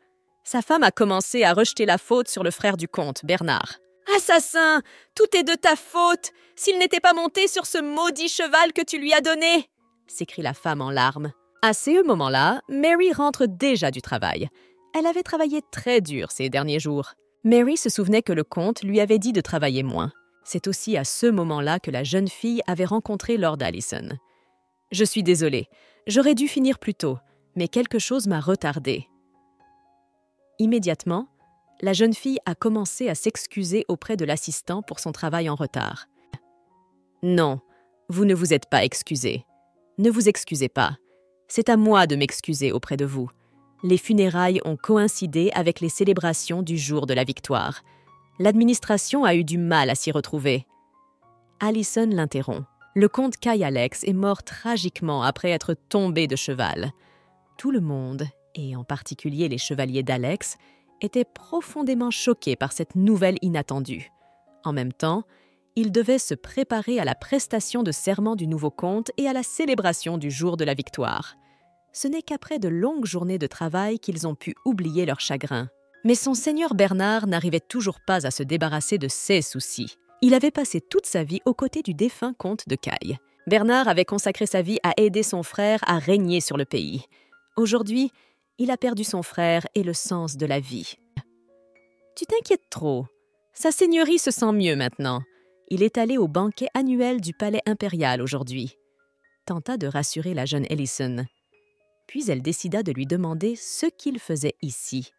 Sa femme a commencé à rejeter la faute sur le frère du comte, Bernard. « Assassin! Tout est de ta faute! S'il n'était pas monté sur ce maudit cheval que tu lui as donné !» s'écrie la femme en larmes. À ce moment-là, Mary rentre déjà du travail. Elle avait travaillé très dur ces derniers jours. Mary se souvenait que le comte lui avait dit de travailler moins. C'est aussi à ce moment-là que la jeune fille avait rencontré Lord Allison. « Je suis désolée, j'aurais dû finir plus tôt, mais quelque chose m'a retardée. » Immédiatement, la jeune fille a commencé à s'excuser auprès de l'assistant pour son travail en retard. « Non, vous ne vous êtes pas excusé. Ne vous excusez pas. C'est à moi de m'excuser auprès de vous. Les funérailles ont coïncidé avec les célébrations du jour de la victoire. L'administration a eu du mal à s'y retrouver. » Allison l'interrompt. Le comte Kay Alex est mort tragiquement après être tombé de cheval. Tout le monde, et en particulier les chevaliers d'Alex, étaient profondément choqués par cette nouvelle inattendue. En même temps, ils devaient se préparer à la prestation de serment du nouveau comte et à la célébration du jour de la victoire. Ce n'est qu'après de longues journées de travail qu'ils ont pu oublier leur chagrin. Mais son seigneur Bernard n'arrivait toujours pas à se débarrasser de ses soucis. Il avait passé toute sa vie aux côtés du défunt comte de Kay. Bernard avait consacré sa vie à aider son frère à régner sur le pays. Aujourd'hui, il a perdu son frère et le sens de la vie. « Tu t'inquiètes trop. Sa seigneurie se sent mieux maintenant. Il est allé au banquet annuel du palais impérial aujourd'hui. » Tenta de rassurer la jeune Allison. Puis elle décida de lui demander ce qu'il faisait ici.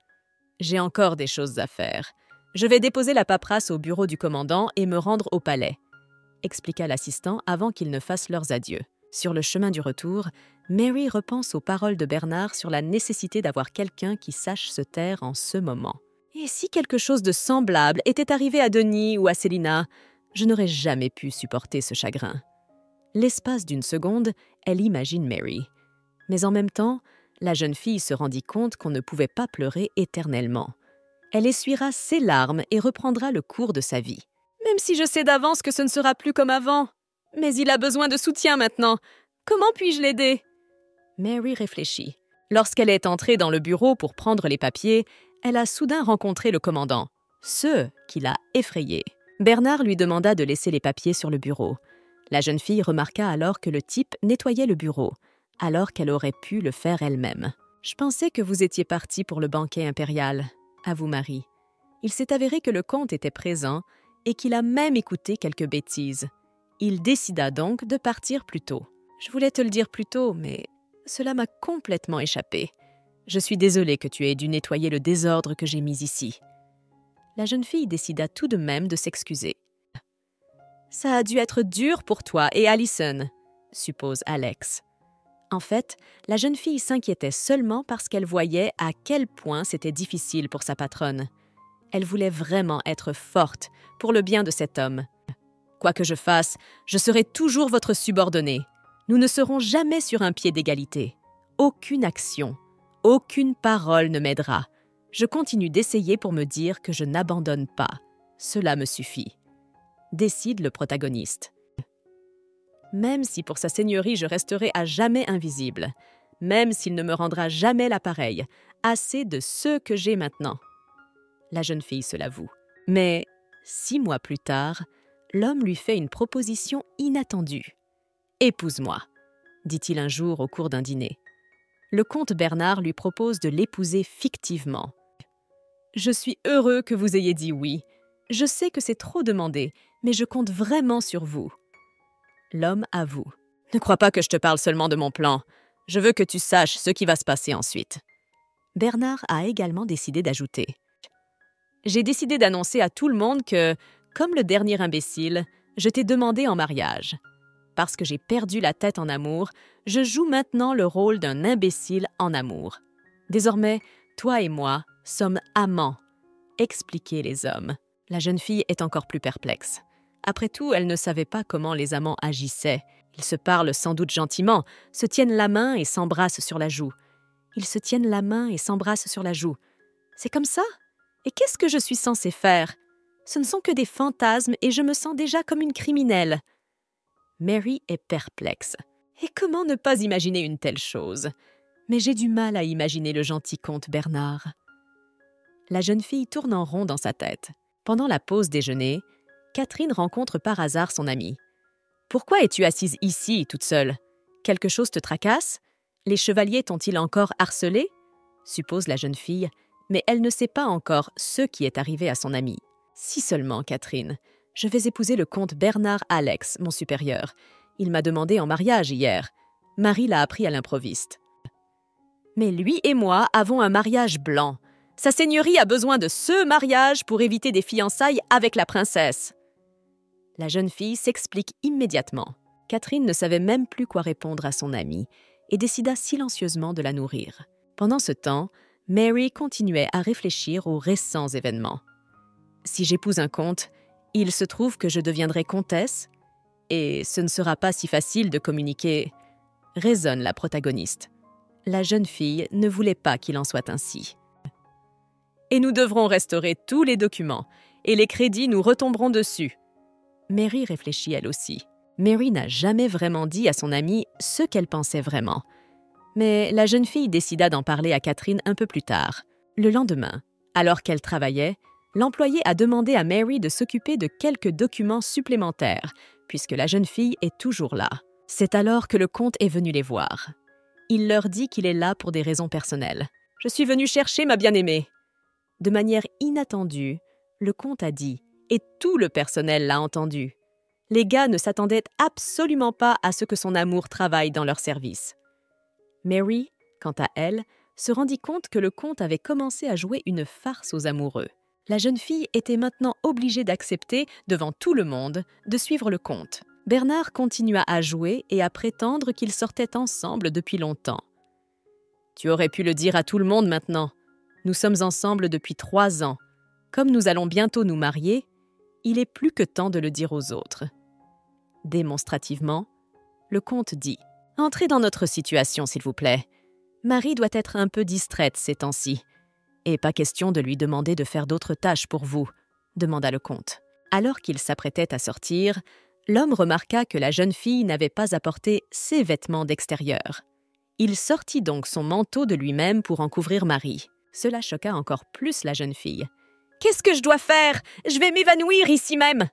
« J'ai encore des choses à faire. Je vais déposer la paperasse au bureau du commandant et me rendre au palais, » expliqua l'assistant avant qu'ils ne fassent leurs adieux. Sur le chemin du retour, Mary repense aux paroles de Bernard sur la nécessité d'avoir quelqu'un qui sache se taire en ce moment. Et si quelque chose de semblable était arrivé à Denis ou à Célina, je n'aurais jamais pu supporter ce chagrin. L'espace d'une seconde, elle imagine Mary. Mais en même temps, la jeune fille se rendit compte qu'on ne pouvait pas pleurer éternellement. Elle essuiera ses larmes et reprendra le cours de sa vie. « Même si je sais d'avance que ce ne sera plus comme avant. Mais il a besoin de soutien maintenant. Comment puis-je l'aider ?» Mary réfléchit. Lorsqu'elle est entrée dans le bureau pour prendre les papiers, elle a soudain rencontré le commandant, ce qui l'a effrayée. Bernard lui demanda de laisser les papiers sur le bureau. La jeune fille remarqua alors que le type nettoyait le bureau, alors qu'elle aurait pu le faire elle-même. « Je pensais que vous étiez partie pour le banquet impérial, » avoue Marie. Il s'est avéré que le comte était présent et qu'il a même écouté quelques bêtises. Il décida donc de partir plus tôt. « Je voulais te le dire plus tôt, mais cela m'a complètement échappé. Je suis désolée que tu aies dû nettoyer le désordre que j'ai mis ici. » La jeune fille décida tout de même de s'excuser. « Ça a dû être dur pour toi et Allison, » suppose Alex. En fait, la jeune fille s'inquiétait seulement parce qu'elle voyait à quel point c'était difficile pour sa patronne. Elle voulait vraiment être forte pour le bien de cet homme. « Quoi que je fasse, je serai toujours votre subordonnée. Nous ne serons jamais sur un pied d'égalité. Aucune action, aucune parole ne m'aidera. Je continue d'essayer pour me dire que je n'abandonne pas. Cela me suffit. » Décide le protagoniste. « Même si pour sa seigneurie je resterai à jamais invisible, même s'il ne me rendra jamais l'appareil, assez de ce que j'ai maintenant. » La jeune fille se l'avoue. Mais 6 mois plus tard, l'homme lui fait une proposition inattendue. « Épouse-moi », dit-il un jour au cours d'un dîner. Le comte Bernard lui propose de l'épouser fictivement. « Je suis heureux que vous ayez dit oui. Je sais que c'est trop demandé, mais je compte vraiment sur vous. » L'homme avoue. « Ne crois pas que je te parle seulement de mon plan. Je veux que tu saches ce qui va se passer ensuite. » Bernard a également décidé d'ajouter. « J'ai décidé d'annoncer à tout le monde que, comme le dernier imbécile, je t'ai demandé en mariage. Parce que j'ai perdu la tête en amour, je joue maintenant le rôle d'un imbécile en amour. Désormais, toi et moi sommes amants. » Expliquez les hommes. La jeune fille est encore plus perplexe. Après tout, elle ne savait pas comment les amants agissaient. Ils se parlent sans doute gentiment, se tiennent la main et s'embrassent sur la joue. Ils se tiennent la main et s'embrassent sur la joue. C'est comme ça? Et qu'est-ce que je suis censée faire? Ce ne sont que des fantasmes et je me sens déjà comme une criminelle. Mary est perplexe. Et comment ne pas imaginer une telle chose? Mais j'ai du mal à imaginer le gentil comte Bernard. La jeune fille tourne en rond dans sa tête. Pendant la pause déjeuner, Catherine rencontre par hasard son amie. « Pourquoi es-tu assise ici, toute seule? Quelque chose te tracasse? Les chevaliers t'ont-ils encore harcelée ?» suppose la jeune fille, mais elle ne sait pas encore ce qui est arrivé à son amie. « Si seulement, Catherine. Je vais épouser le comte Bernard Alex, mon supérieur. Il m'a demandé en mariage hier. Marie l'a appris à l'improviste. Mais lui et moi avons un mariage blanc. Sa seigneurie a besoin de ce mariage pour éviter des fiançailles avec la princesse. » La jeune fille s'explique immédiatement. Catherine ne savait même plus quoi répondre à son amie et décida silencieusement de la nourrir. Pendant ce temps, Mary continuait à réfléchir aux récents événements. « Si j'épouse un comte, il se trouve que je deviendrai comtesse et ce ne sera pas si facile de communiquer, » raisonne la protagoniste. La jeune fille ne voulait pas qu'il en soit ainsi. « Et nous devrons restaurer tous les documents et les crédits nous retomberont dessus. » Mary réfléchit elle aussi. Mary n'a jamais vraiment dit à son amie ce qu'elle pensait vraiment. Mais la jeune fille décida d'en parler à Catherine un peu plus tard. Le lendemain, alors qu'elle travaillait, l'employé a demandé à Mary de s'occuper de quelques documents supplémentaires, puisque la jeune fille est toujours là. C'est alors que le comte est venu les voir. Il leur dit qu'il est là pour des raisons personnelles. « Je suis venu chercher ma bien-aimée. » De manière inattendue, le comte a dit, et tout le personnel l'a entendu. Les gars ne s'attendaient absolument pas à ce que son amour travaille dans leur service. Mary, quant à elle, se rendit compte que le comte avait commencé à jouer une farce aux amoureux. La jeune fille était maintenant obligée d'accepter, devant tout le monde, de suivre le comte. Bernard continua à jouer et à prétendre qu'ils sortaient ensemble depuis longtemps. « Tu aurais pu le dire à tout le monde maintenant. Nous sommes ensemble depuis 3 ans. Comme nous allons bientôt nous marier, il est plus que temps de le dire aux autres. » Démonstrativement, le comte dit « Entrez dans notre situation, s'il vous plaît. Marie doit être un peu distraite ces temps-ci. Et pas question de lui demander de faire d'autres tâches pour vous, » demanda le comte. Alors qu'il s'apprêtait à sortir, l'homme remarqua que la jeune fille n'avait pas apporté ses vêtements d'extérieur. Il sortit donc son manteau de lui-même pour en couvrir Marie. Cela choqua encore plus la jeune fille. « Qu'est-ce que je dois faire? Je vais m'évanouir ici même !»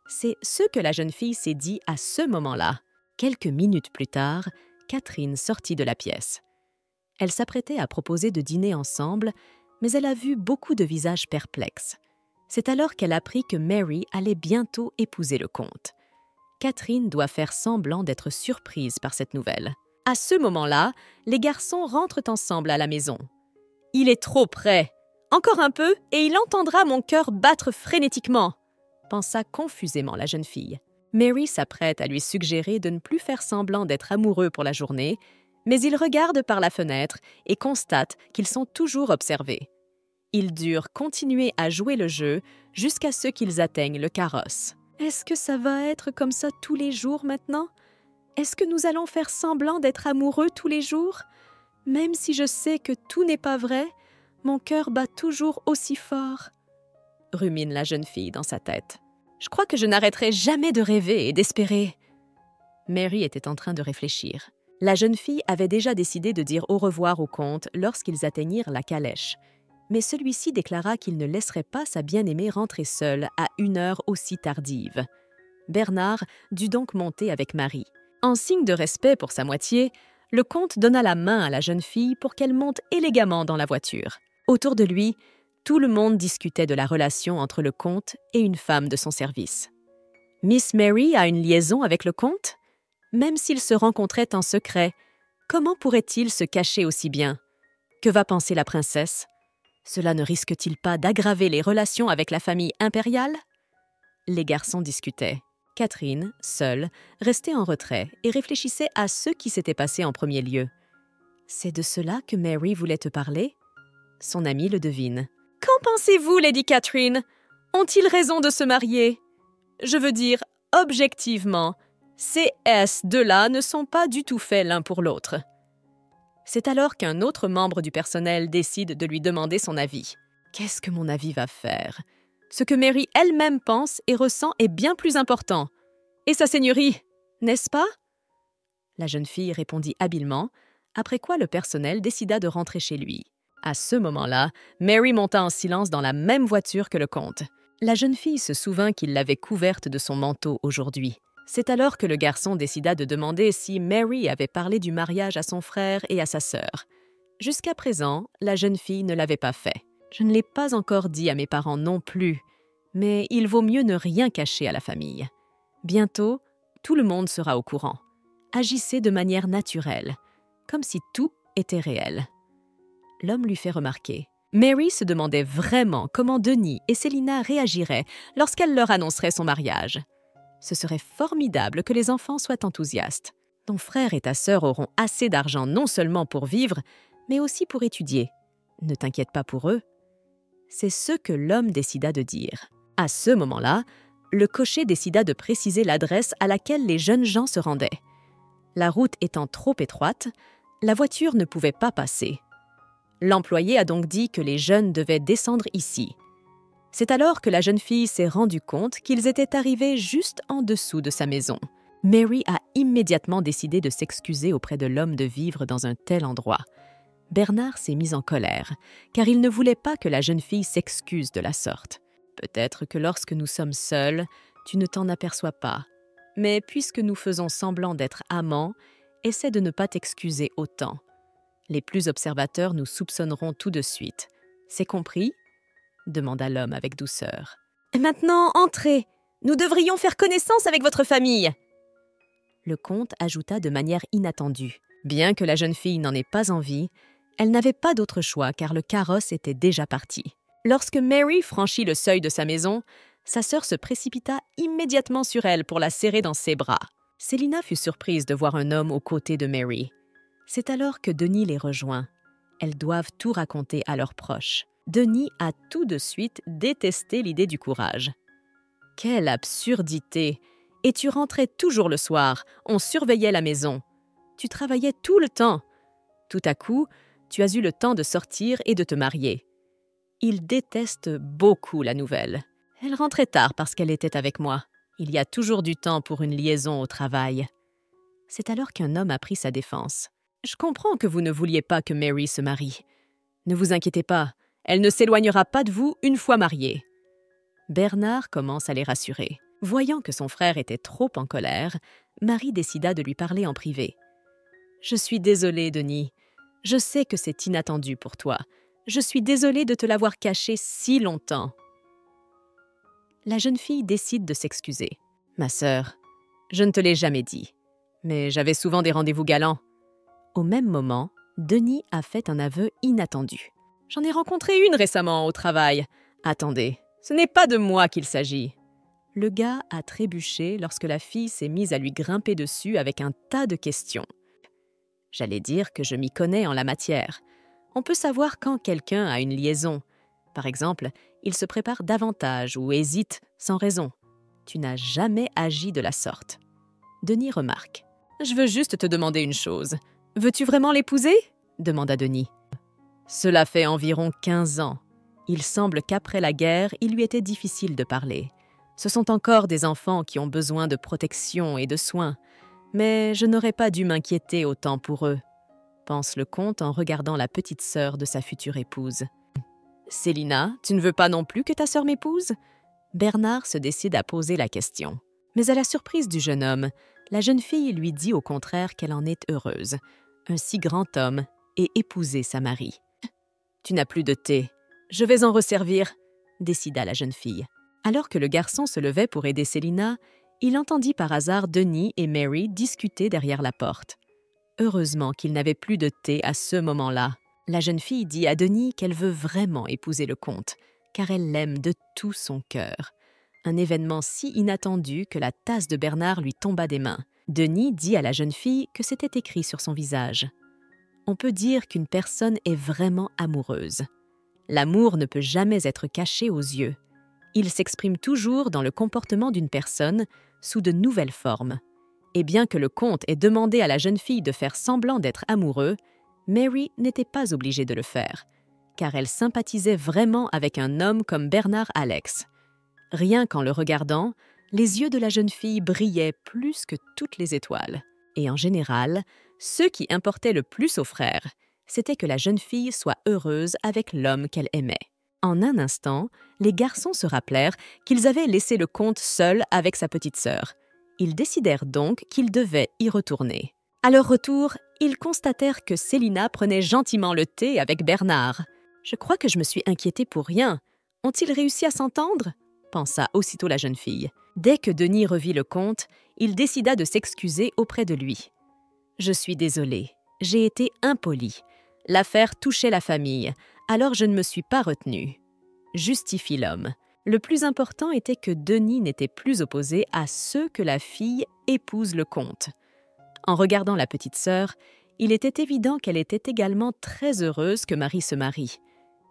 C'est ce que la jeune fille s'est dit à ce moment-là. Quelques minutes plus tard, Catherine sortit de la pièce. Elle s'apprêtait à proposer de dîner ensemble, mais elle a vu beaucoup de visages perplexes. C'est alors qu'elle apprit que Mary allait bientôt épouser le comte. Catherine doit faire semblant d'être surprise par cette nouvelle. À ce moment-là, les garçons rentrent ensemble à la maison. « Il est trop près. Encore un peu et il entendra mon cœur battre frénétiquement !» pensa confusément la jeune fille. Mary s'apprête à lui suggérer de ne plus faire semblant d'être amoureux pour la journée, mais il regarde par la fenêtre et constate qu'ils sont toujours observés. Ils durent continuer à jouer le jeu jusqu'à ce qu'ils atteignent le carrosse. « Est-ce que ça va être comme ça tous les jours maintenant? Est-ce que nous allons faire semblant d'être amoureux tous les jours? Même si je sais que tout n'est pas vrai, mon cœur bat toujours aussi fort. » rumine la jeune fille dans sa tête. « Je crois que je n'arrêterai jamais de rêver et d'espérer. » Mary était en train de réfléchir. La jeune fille avait déjà décidé de dire au revoir au comte lorsqu'ils atteignirent la calèche. Mais celui-ci déclara qu'il ne laisserait pas sa bien-aimée rentrer seule à une heure aussi tardive. Bernard dut donc monter avec Marie. En signe de respect pour sa moitié, le comte donna la main à la jeune fille pour qu'elle monte élégamment dans la voiture. Autour de lui, tout le monde discutait de la relation entre le comte et une femme de son service. Miss Mary a une liaison avec le comte? Même s'ils se rencontraient en secret, Comment pourrait-il se cacher aussi bien? Que va penser la princesse? Cela ne risque-t-il pas d'aggraver les relations avec la famille impériale? Les garçons discutaient. Catherine, seule, restait en retrait et réfléchissait à ce qui s'était passé en premier lieu. C'est de cela que Mary voulait te parler? Son ami le devine. Qu'en pensez-vous, Lady Catherine? Ont-ils raison de se marier? Je veux dire, objectivement, ces deux-là ne sont pas du tout faits l'un pour l'autre. C'est alors qu'un autre membre du personnel décide de lui demander son avis. Qu'est-ce que mon avis va faire? Ce que Mary elle-même pense et ressent est bien plus important. Et sa seigneurie, n'est-ce pas? La jeune fille répondit habilement, après quoi le personnel décida de rentrer chez lui. À ce moment-là, Mary monta en silence dans la même voiture que le comte. La jeune fille se souvint qu'il l'avait couverte de son manteau aujourd'hui. C'est alors que le garçon décida de demander si Mary avait parlé du mariage à son frère et à sa sœur. Jusqu'à présent, la jeune fille ne l'avait pas fait. Je ne l'ai pas encore dit à mes parents non plus, mais il vaut mieux ne rien cacher à la famille. Bientôt, tout le monde sera au courant. Agissez de manière naturelle, comme si tout était réel. L'homme lui fait remarquer. Mary se demandait vraiment comment Denis et Célina réagiraient lorsqu'elle leur annoncerait son mariage. Ce serait formidable que les enfants soient enthousiastes. Ton frère et ta sœur auront assez d'argent non seulement pour vivre, mais aussi pour étudier. Ne t'inquiète pas pour eux. C'est ce que l'homme décida de dire. À ce moment-là, le cocher décida de préciser l'adresse à laquelle les jeunes gens se rendaient. La route étant trop étroite, la voiture ne pouvait pas passer. L'employé a donc dit que les jeunes devaient descendre ici. C'est alors que la jeune fille s'est rendue compte qu'ils étaient arrivés juste en dessous de sa maison. Mary a immédiatement décidé de s'excuser auprès de l'homme de vivre dans un tel endroit. Bernard s'est mis en colère, car il ne voulait pas que la jeune fille s'excuse de la sorte. Peut-être que lorsque nous sommes seuls, tu ne t'en aperçois pas. Mais puisque nous faisons semblant d'être amants, essaie de ne pas t'excuser autant. Les plus observateurs nous soupçonneront tout de suite. C'est compris? Demanda l'homme avec douceur. Maintenant, entrez. Nous devrions faire connaissance avec votre famille. Le comte ajouta de manière inattendue. Bien que la jeune fille n'en ait pas envie, elle n'avait pas d'autre choix car le carrosse était déjà parti. Lorsque Mary franchit le seuil de sa maison, sa sœur se précipita immédiatement sur elle pour la serrer dans ses bras. Célina fut surprise de voir un homme aux côtés de Mary. C'est alors que Denis les rejoint. Elles doivent tout raconter à leurs proches. Denis a tout de suite détesté l'idée du courage. « Quelle absurdité! Et tu rentrais toujours le soir, on surveillait la maison. Tu travaillais tout le temps. Tout à coup, tu as eu le temps de sortir et de te marier. » Il déteste beaucoup la nouvelle. Elle rentrait tard parce qu'elle était avec moi. Il y a toujours du temps pour une liaison au travail. C'est alors qu'un homme a pris sa défense. « Je comprends que vous ne vouliez pas que Mary se marie. Ne vous inquiétez pas, elle ne s'éloignera pas de vous une fois mariée. » Bernard commence à les rassurer. Voyant que son frère était trop en colère, Marie décida de lui parler en privé. « Je suis désolée, Denis. Je sais que c'est inattendu pour toi. Je suis désolée de te l'avoir caché si longtemps. » La jeune fille décide de s'excuser. « Ma sœur, je ne te l'ai jamais dit, mais j'avais souvent des rendez-vous galants. » Au même moment, Denis a fait un aveu inattendu. « J'en ai rencontré une récemment au travail. Attendez, ce n'est pas de moi qu'il s'agit. » Le gars a trébuché lorsque la fille s'est mise à lui grimper dessus avec un tas de questions. J'allais dire que je m'y connais en la matière. On peut savoir quand quelqu'un a une liaison. Par exemple, il se prépare davantage ou hésite sans raison. Tu n'as jamais agi de la sorte. Denis remarque. « Je veux juste te demander une chose. Veux-tu vraiment l'épouser ?» demanda Denis. Cela fait environ 15 ans. Il semble qu'après la guerre, il lui était difficile de parler. Ce sont encore des enfants qui ont besoin de protection et de soins. Mais je n'aurais pas dû m'inquiéter autant pour eux, pense le comte en regardant la petite sœur de sa future épouse. « Célina, tu ne veux pas non plus que ta sœur m'épouse ?» Bernard se décide à poser la question. Mais à la surprise du jeune homme, la jeune fille lui dit au contraire qu'elle en est heureuse. Un si grand homme et épouser sa Marie. « Tu n'as plus de thé. Je vais en resservir, » décida la jeune fille. Alors que le garçon se levait pour aider Célina, il entendit par hasard Denis et Mary discuter derrière la porte. Heureusement qu'il n'avait plus de thé à ce moment-là. La jeune fille dit à Denis qu'elle veut vraiment épouser le comte, car elle l'aime de tout son cœur. Un événement si inattendu que la tasse de Bernard lui tomba des mains. Denis dit à la jeune fille que c'était écrit sur son visage. On peut dire qu'une personne est vraiment amoureuse. L'amour ne peut jamais être caché aux yeux. Il s'exprime toujours dans le comportement d'une personne sous de nouvelles formes. Et bien que le comte ait demandé à la jeune fille de faire semblant d'être amoureux, Mary n'était pas obligée de le faire, car elle sympathisait vraiment avec un homme comme Bernard Alex. Rien qu'en le regardant, les yeux de la jeune fille brillaient plus que toutes les étoiles. Et en général, ce qui importait le plus aux frères, c'était que la jeune fille soit heureuse avec l'homme qu'elle aimait. En un instant, les garçons se rappelèrent qu'ils avaient laissé le comte seul avec sa petite sœur. Ils décidèrent donc qu'ils devaient y retourner. À leur retour, ils constatèrent que Célina prenait gentiment le thé avec Bernard. « Je crois que je me suis inquiétée pour rien. Ont-ils réussi à s'entendre ?» pensa aussitôt la jeune fille. Dès que Denis revit le comte, il décida de s'excuser auprès de lui. « Je suis désolé, j'ai été impoli. L'affaire touchait la famille, alors je ne me suis pas retenu. » Justifie l'homme. Le plus important était que Denis n'était plus opposé à ce que la fille épouse le comte. En regardant la petite sœur, il était évident qu'elle était également très heureuse que Marie se marie.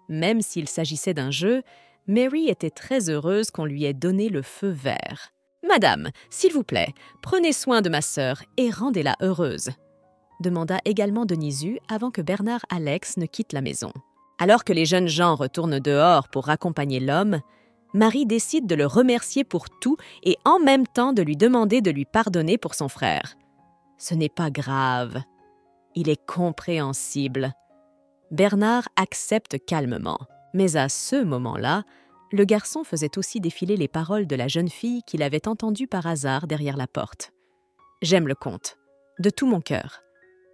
Même s'il s'agissait d'un jeu, Mary était très heureuse qu'on lui ait donné le feu vert. « Madame, s'il vous plaît, prenez soin de ma sœur et rendez-la heureuse », demanda également Denisu avant que Bernard Alex ne quitte la maison. Alors que les jeunes gens retournent dehors pour accompagner l'homme, Marie décide de le remercier pour tout et en même temps de lui demander de lui pardonner pour son frère. Ce n'est pas grave. Il est compréhensible. Bernard accepte calmement. Mais à ce moment-là, le garçon faisait aussi défiler les paroles de la jeune fille qu'il avait entendues par hasard derrière la porte. « J'aime le comte, de tout mon cœur.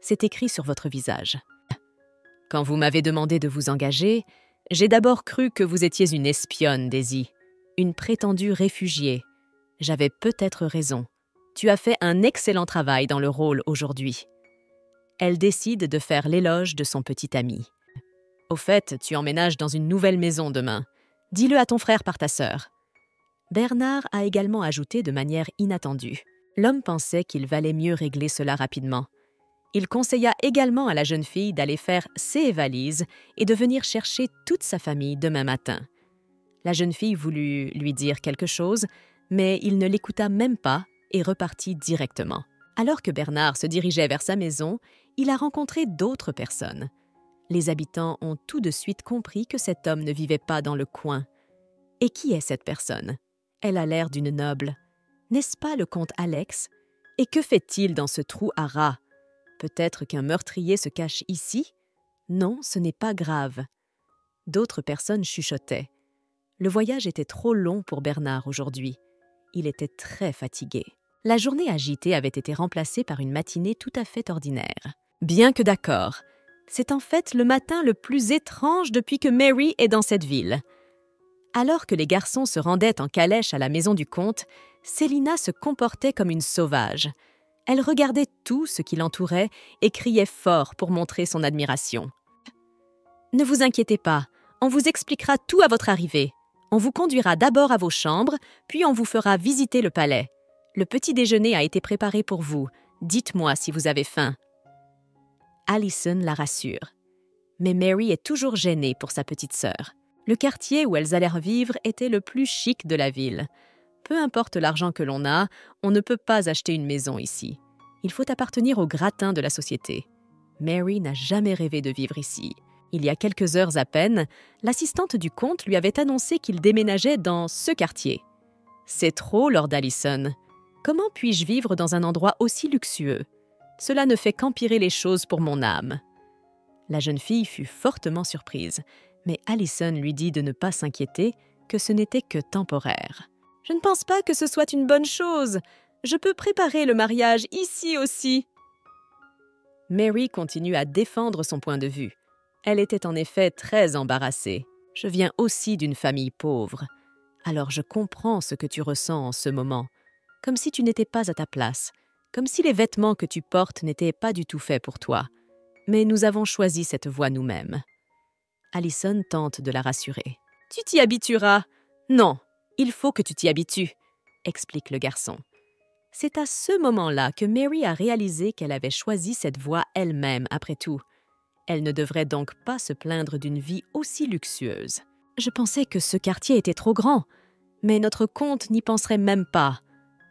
C'est écrit sur votre visage. Quand vous m'avez demandé de vous engager, j'ai d'abord cru que vous étiez une espionne, Daisy, une prétendue réfugiée. J'avais peut-être raison. Tu as fait un excellent travail dans le rôle aujourd'hui. » Elle décide de faire l'éloge de son petit ami. « Au fait, tu emménages dans une nouvelle maison demain. Dis-le à ton frère par ta sœur. » Bernard a également ajouté de manière inattendue. L'homme pensait qu'il valait mieux régler cela rapidement. Il conseilla également à la jeune fille d'aller faire ses valises et de venir chercher toute sa famille demain matin. La jeune fille voulut lui dire quelque chose, mais il ne l'écouta même pas et repartit directement. Alors que Bernard se dirigeait vers sa maison, il a rencontré d'autres personnes. Les habitants ont tout de suite compris que cet homme ne vivait pas dans le coin. Et qui est cette personne? Elle a l'air d'une noble. N'est-ce pas le comte Alex? Et que fait-il dans ce trou à rats? Peut-être qu'un meurtrier se cache ici? Non, ce n'est pas grave. D'autres personnes chuchotaient. Le voyage était trop long pour Bernard aujourd'hui. Il était très fatigué. La journée agitée avait été remplacée par une matinée tout à fait ordinaire. Bien que d'accord, c'est en fait le matin le plus étrange depuis que Mary est dans cette ville. Alors que les garçons se rendaient en calèche à la maison du comte, Célina se comportait comme une sauvage. Elle regardait tout ce qui l'entourait et criait fort pour montrer son admiration. « Ne vous inquiétez pas, on vous expliquera tout à votre arrivée. On vous conduira d'abord à vos chambres, puis on vous fera visiter le palais. Le petit déjeuner a été préparé pour vous. Dites-moi si vous avez faim. » Allison la rassure. Mais Mary est toujours gênée pour sa petite sœur. Le quartier où elles allèrent vivre était le plus chic de la ville. Peu importe l'argent que l'on a, on ne peut pas acheter une maison ici. Il faut appartenir au gratin de la société. Mary n'a jamais rêvé de vivre ici. Il y a quelques heures à peine, l'assistante du comte lui avait annoncé qu'il déménageait dans ce quartier. « C'est trop, Lord Allison. Comment puis-je vivre dans un endroit aussi luxueux? Cela ne fait qu'empirer les choses pour mon âme. » La jeune fille fut fortement surprise, mais Allison lui dit de ne pas s'inquiéter, que ce n'était que temporaire. « Je ne pense pas que ce soit une bonne chose. Je peux préparer le mariage ici aussi. » Mary continue à défendre son point de vue. Elle était en effet très embarrassée. « Je viens aussi d'une famille pauvre. Alors je comprends ce que tu ressens en ce moment, comme si tu n'étais pas à ta place, comme si les vêtements que tu portes n'étaient pas du tout faits pour toi. Mais nous avons choisi cette voie nous-mêmes. » Allison tente de la rassurer. « Tu t'y habitueras. »« Non, il faut que tu t'y habitues, » explique le garçon. C'est à ce moment-là que Mary a réalisé qu'elle avait choisi cette voie elle-même, après tout. Elle ne devrait donc pas se plaindre d'une vie aussi luxueuse. « Je pensais que ce quartier était trop grand, mais notre comte n'y penserait même pas.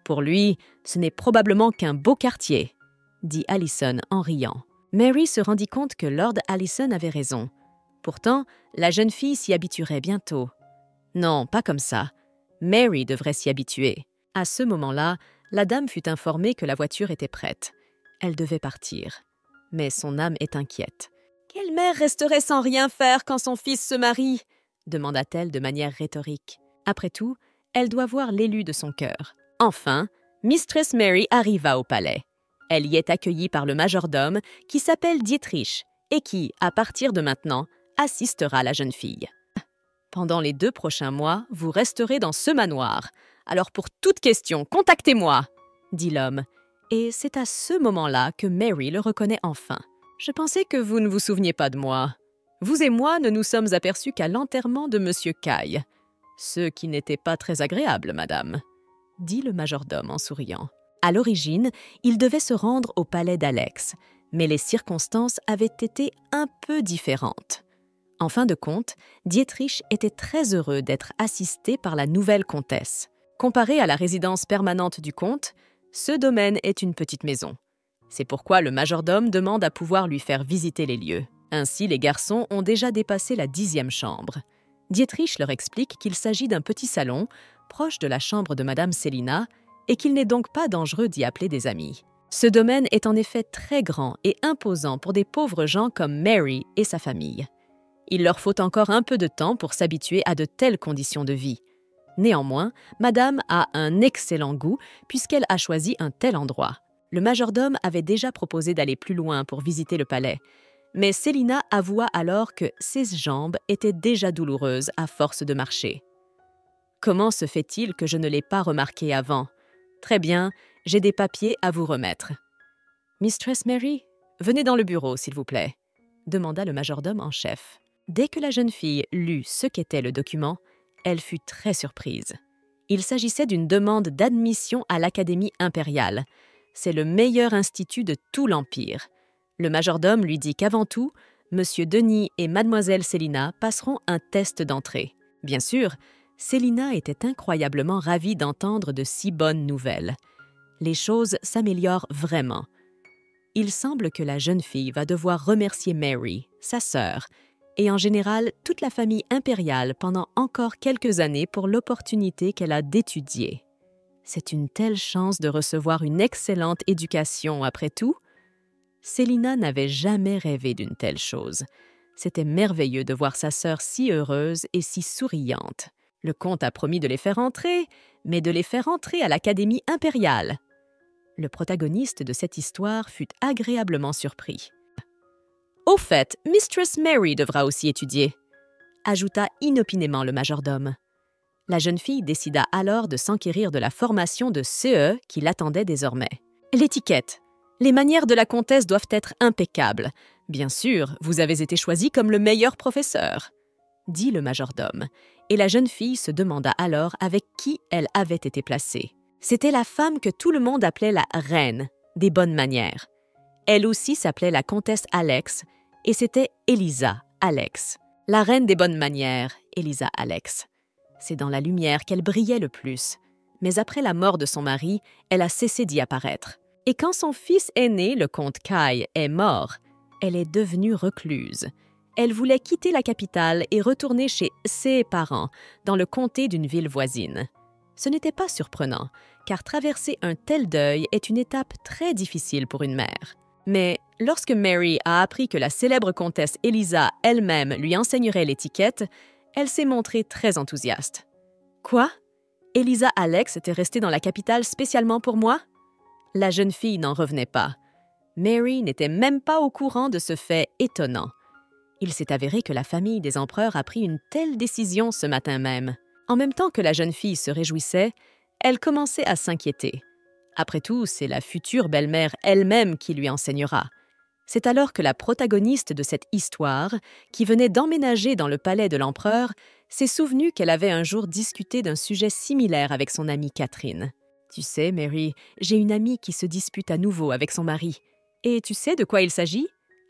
Pour lui, ce n'est probablement qu'un beau quartier, » dit Allison en riant. Mary se rendit compte que Lord Allison avait raison. Pourtant, la jeune fille s'y habituerait bientôt. Non, pas comme ça. Mary devrait s'y habituer. À ce moment-là, la dame fut informée que la voiture était prête. Elle devait partir. Mais son âme est inquiète. « Quelle mère resterait sans rien faire quand son fils se marie ?» demanda-t-elle de manière rhétorique. Après tout, elle doit voir l'élu de son cœur. Enfin, Mistress Mary arriva au palais. Elle y est accueillie par le majordome qui s'appelle Dietrich et qui, à partir de maintenant, assistera la jeune fille. « Pendant les 2 prochains mois, vous resterez dans ce manoir. Alors pour toute question, contactez-moi » dit l'homme. Et c'est à ce moment-là que Mary le reconnaît enfin. « Je pensais que vous ne vous souveniez pas de moi. Vous et moi ne nous sommes aperçus qu'à l'enterrement de Monsieur Caille. Ce qui n'était pas très agréable, madame, » dit le majordome en souriant. À l'origine, il devait se rendre au palais d'Alex, mais les circonstances avaient été un peu différentes. En fin de compte, Dietrich était très heureux d'être assisté par la nouvelle comtesse. Comparé à la résidence permanente du comte, ce domaine est une petite maison. C'est pourquoi le majordome demande à pouvoir lui faire visiter les lieux. Ainsi, les garçons ont déjà dépassé la 10e chambre. Dietrich leur explique qu'il s'agit d'un petit salon, proche de la chambre de Madame Célina, et qu'il n'est donc pas dangereux d'y appeler des amis. Ce domaine est en effet très grand et imposant pour des pauvres gens comme Mary et sa famille. Il leur faut encore un peu de temps pour s'habituer à de telles conditions de vie. Néanmoins, Madame a un excellent goût puisqu'elle a choisi un tel endroit. Le majordome avait déjà proposé d'aller plus loin pour visiter le palais, mais Célina avoua alors que ses jambes étaient déjà douloureuses à force de marcher. « Comment se fait-il que je ne l'ai pas remarqué avant ? Très bien, j'ai des papiers à vous remettre. »« Mistress Mary, venez dans le bureau, s'il vous plaît, » demanda le majordome en chef. Dès que la jeune fille lut ce qu'était le document, elle fut très surprise. Il s'agissait d'une demande d'admission à l'Académie impériale. C'est le meilleur institut de tout l'Empire. Le majordome lui dit qu'avant tout, Monsieur Denis et Mademoiselle Célina passeront un test d'entrée. Bien sûr, Célina était incroyablement ravie d'entendre de si bonnes nouvelles. Les choses s'améliorent vraiment. Il semble que la jeune fille va devoir remercier Mary, sa sœur, et en général toute la famille impériale pendant encore quelques années pour l'opportunité qu'elle a d'étudier. C'est une telle chance de recevoir une excellente éducation après tout. Célina n'avait jamais rêvé d'une telle chose. C'était merveilleux de voir sa sœur si heureuse et si souriante. Le comte a promis de les faire entrer, mais de les faire entrer à l'Académie impériale. Le protagoniste de cette histoire fut agréablement surpris. « Au fait, Mistress Mary devra aussi étudier », ajouta inopinément le majordome. La jeune fille décida alors de s'enquérir de la formation de CE qui l'attendait désormais. « L'étiquette. Les manières de la comtesse doivent être impeccables. Bien sûr, vous avez été choisi comme le meilleur professeur, » dit le majordome, et la jeune fille se demanda alors avec qui elle avait été placée. C'était la femme que tout le monde appelait la reine des bonnes manières. Elle aussi s'appelait la comtesse Alex, et c'était Elisa Alex. La reine des bonnes manières, Elisa Alex. C'est dans la lumière qu'elle brillait le plus. Mais après la mort de son mari, elle a cessé d'y apparaître. Et quand son fils aîné, le comte Caille, est mort, elle est devenue recluse. Elle voulait quitter la capitale et retourner chez ses parents, dans le comté d'une ville voisine. Ce n'était pas surprenant, car traverser un tel deuil est une étape très difficile pour une mère. Mais lorsque Mary a appris que la célèbre comtesse Elisa elle-même lui enseignerait l'étiquette, elle s'est montrée très enthousiaste. « Quoi? Elisa Alex était restée dans la capitale spécialement pour moi ?» La jeune fille n'en revenait pas. Mary n'était même pas au courant de ce fait étonnant. Il s'est avéré que la famille des empereurs a pris une telle décision ce matin même. En même temps que la jeune fille se réjouissait, elle commençait à s'inquiéter. Après tout, c'est la future belle-mère elle-même qui lui enseignera. C'est alors que la protagoniste de cette histoire, qui venait d'emménager dans le palais de l'empereur, s'est souvenue qu'elle avait un jour discuté d'un sujet similaire avec son amie Catherine. « Tu sais, Mary, j'ai une amie qui se dispute à nouveau avec son mari. Et tu sais de quoi il s'agit?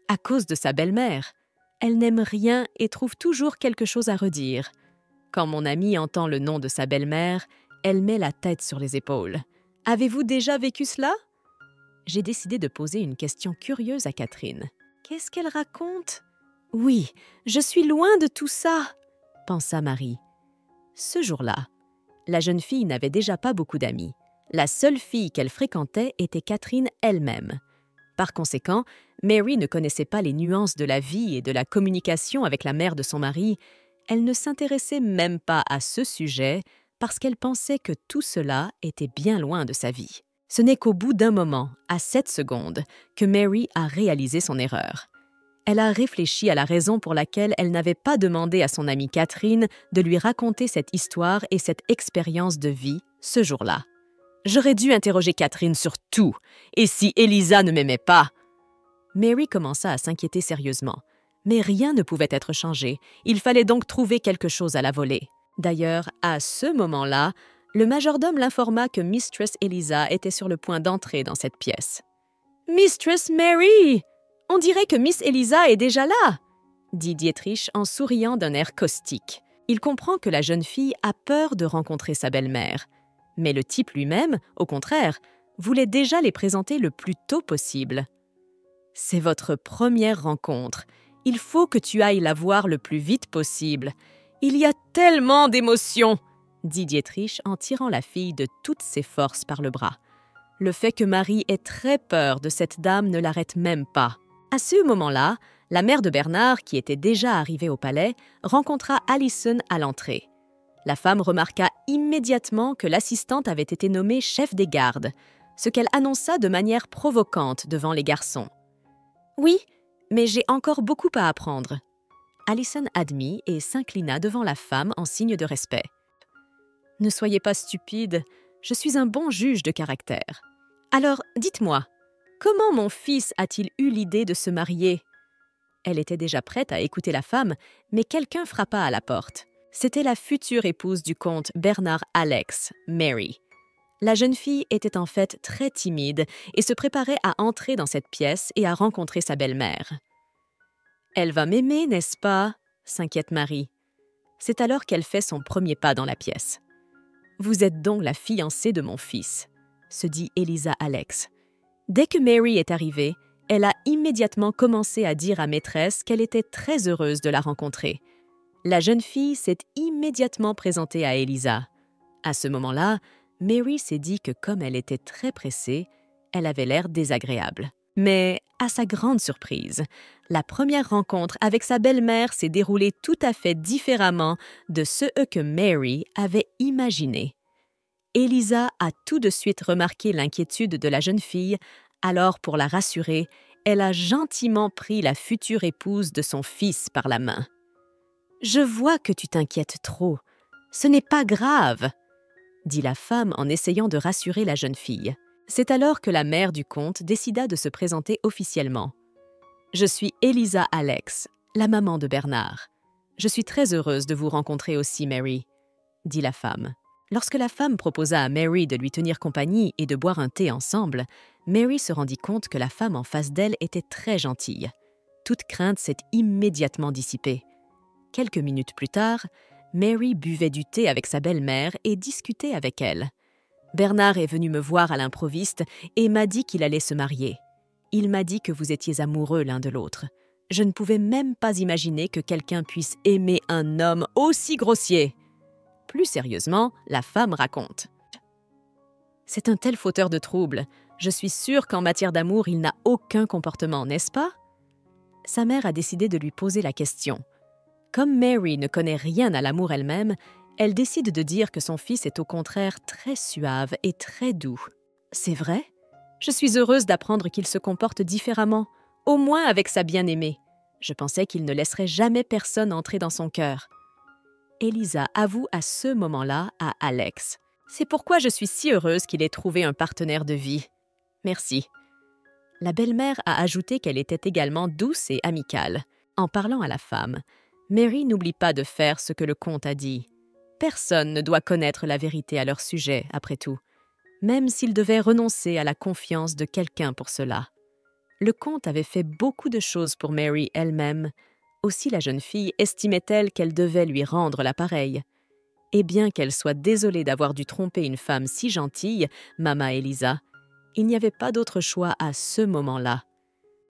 À cause de sa belle-mère. Elle n'aime rien et trouve toujours quelque chose à redire. Quand mon amie entend le nom de sa belle-mère, elle met la tête sur les épaules. Avez-vous déjà vécu cela? » J'ai décidé de poser une question curieuse à Catherine. « Qu'est-ce qu'elle raconte? »« Oui, je suis loin de tout ça, » pensa Marie. Ce jour-là, la jeune fille n'avait déjà pas beaucoup d'amis. La seule fille qu'elle fréquentait était Catherine elle-même. Par conséquent, Mary ne connaissait pas les nuances de la vie et de la communication avec la mère de son mari. Elle ne s'intéressait même pas à ce sujet parce qu'elle pensait que tout cela était bien loin de sa vie. Ce n'est qu'au bout d'un moment, à 7 secondes, que Mary a réalisé son erreur. Elle a réfléchi à la raison pour laquelle elle n'avait pas demandé à son amie Catherine de lui raconter cette histoire et cette expérience de vie ce jour-là. J'aurais dû interroger Catherine sur tout. Et si Elisa ne m'aimait pas? Mary commença à s'inquiéter sérieusement. Mais rien ne pouvait être changé. Il fallait donc trouver quelque chose à la volée. D'ailleurs, à ce moment-là, le majordome l'informa que Mistress Elisa était sur le point d'entrer dans cette pièce. « Mistress Mary! On dirait que Miss Elisa est déjà là !» dit Dietrich en souriant d'un air caustique. Il comprend que la jeune fille a peur de rencontrer sa belle-mère. Mais le type lui-même, au contraire, voulait déjà les présenter le plus tôt possible. « C'est votre première rencontre. Il faut que tu ailles la voir le plus vite possible. Il y a tellement d'émotions !» dit Dietrich en tirant la fille de toutes ses forces par le bras. Le fait que Marie ait très peur de cette dame ne l'arrête même pas. À ce moment-là, la mère de Bernard, qui était déjà arrivée au palais, rencontra Allison à l'entrée. La femme remarqua immédiatement que l'assistante avait été nommée chef des gardes, ce qu'elle annonça de manière provocante devant les garçons. « Oui, mais j'ai encore beaucoup à apprendre. » Allison admit et s'inclina devant la femme en signe de respect. « Ne soyez pas stupide, je suis un bon juge de caractère. Alors, dites-moi, comment mon fils a-t-il eu l'idée de se marier ?» Elle était déjà prête à écouter la femme, mais quelqu'un frappa à la porte. C'était la future épouse du comte Bernard Alex, Mary. La jeune fille était en fait très timide et se préparait à entrer dans cette pièce et à rencontrer sa belle-mère. « Elle va m'aimer, n'est-ce pas ?» s'inquiète Marie. C'est alors qu'elle fait son premier pas dans la pièce. « Vous êtes donc la fiancée de mon fils », se dit Elisa Alex. Dès que Mary est arrivée, elle a immédiatement commencé à dire à maîtresse qu'elle était très heureuse de la rencontrer. La jeune fille s'est immédiatement présentée à Elisa. À ce moment-là, Mary s'est dit que comme elle était très pressée, elle avait l'air désagréable. Mais, à sa grande surprise, la première rencontre avec sa belle-mère s'est déroulée tout à fait différemment de ce que Mary avait imaginé. Elisa a tout de suite remarqué l'inquiétude de la jeune fille, alors pour la rassurer, elle a gentiment pris la future épouse de son fils par la main. « Je vois que tu t'inquiètes trop. Ce n'est pas grave, » dit la femme en essayant de rassurer la jeune fille. C'est alors que la mère du comte décida de se présenter officiellement. « Je suis Elisa Alex, la maman de Bernard. Je suis très heureuse de vous rencontrer aussi, Mary, » dit la femme. Lorsque la femme proposa à Mary de lui tenir compagnie et de boire un thé ensemble, Mary se rendit compte que la femme en face d'elle était très gentille. Toute crainte s'est immédiatement dissipée. Quelques minutes plus tard, Mary buvait du thé avec sa belle-mère et discutait avec elle. Bernard est venu me voir à l'improviste et m'a dit qu'il allait se marier. Il m'a dit que vous étiez amoureux l'un de l'autre. Je ne pouvais même pas imaginer que quelqu'un puisse aimer un homme aussi grossier. Plus sérieusement, la femme raconte. « C'est un tel fauteur de troubles. Je suis sûre qu'en matière d'amour, il n'a aucun comportement, n'est-ce pas ?» Sa mère a décidé de lui poser la question. Comme Mary ne connaît rien à l'amour elle-même, elle décide de dire que son fils est au contraire très suave et très doux. « C'est vrai? Je suis heureuse d'apprendre qu'il se comporte différemment, au moins avec sa bien-aimée. Je pensais qu'il ne laisserait jamais personne entrer dans son cœur. » Elisa avoue à ce moment-là à Alex. C'est pourquoi je suis si heureuse qu'il ait trouvé un partenaire de vie. Merci. » La belle-mère a ajouté qu'elle était également douce et amicale. En parlant à la femme, Mary n'oublie pas de faire ce que le comte a dit. Personne ne doit connaître la vérité à leur sujet, après tout, même s'il devait renoncer à la confiance de quelqu'un pour cela. Le comte avait fait beaucoup de choses pour Mary elle-même. Aussi la jeune fille estimait-elle qu'elle devait lui rendre l'appareil. Et bien qu'elle soit désolée d'avoir dû tromper une femme si gentille, Mama Elisa, il n'y avait pas d'autre choix à ce moment-là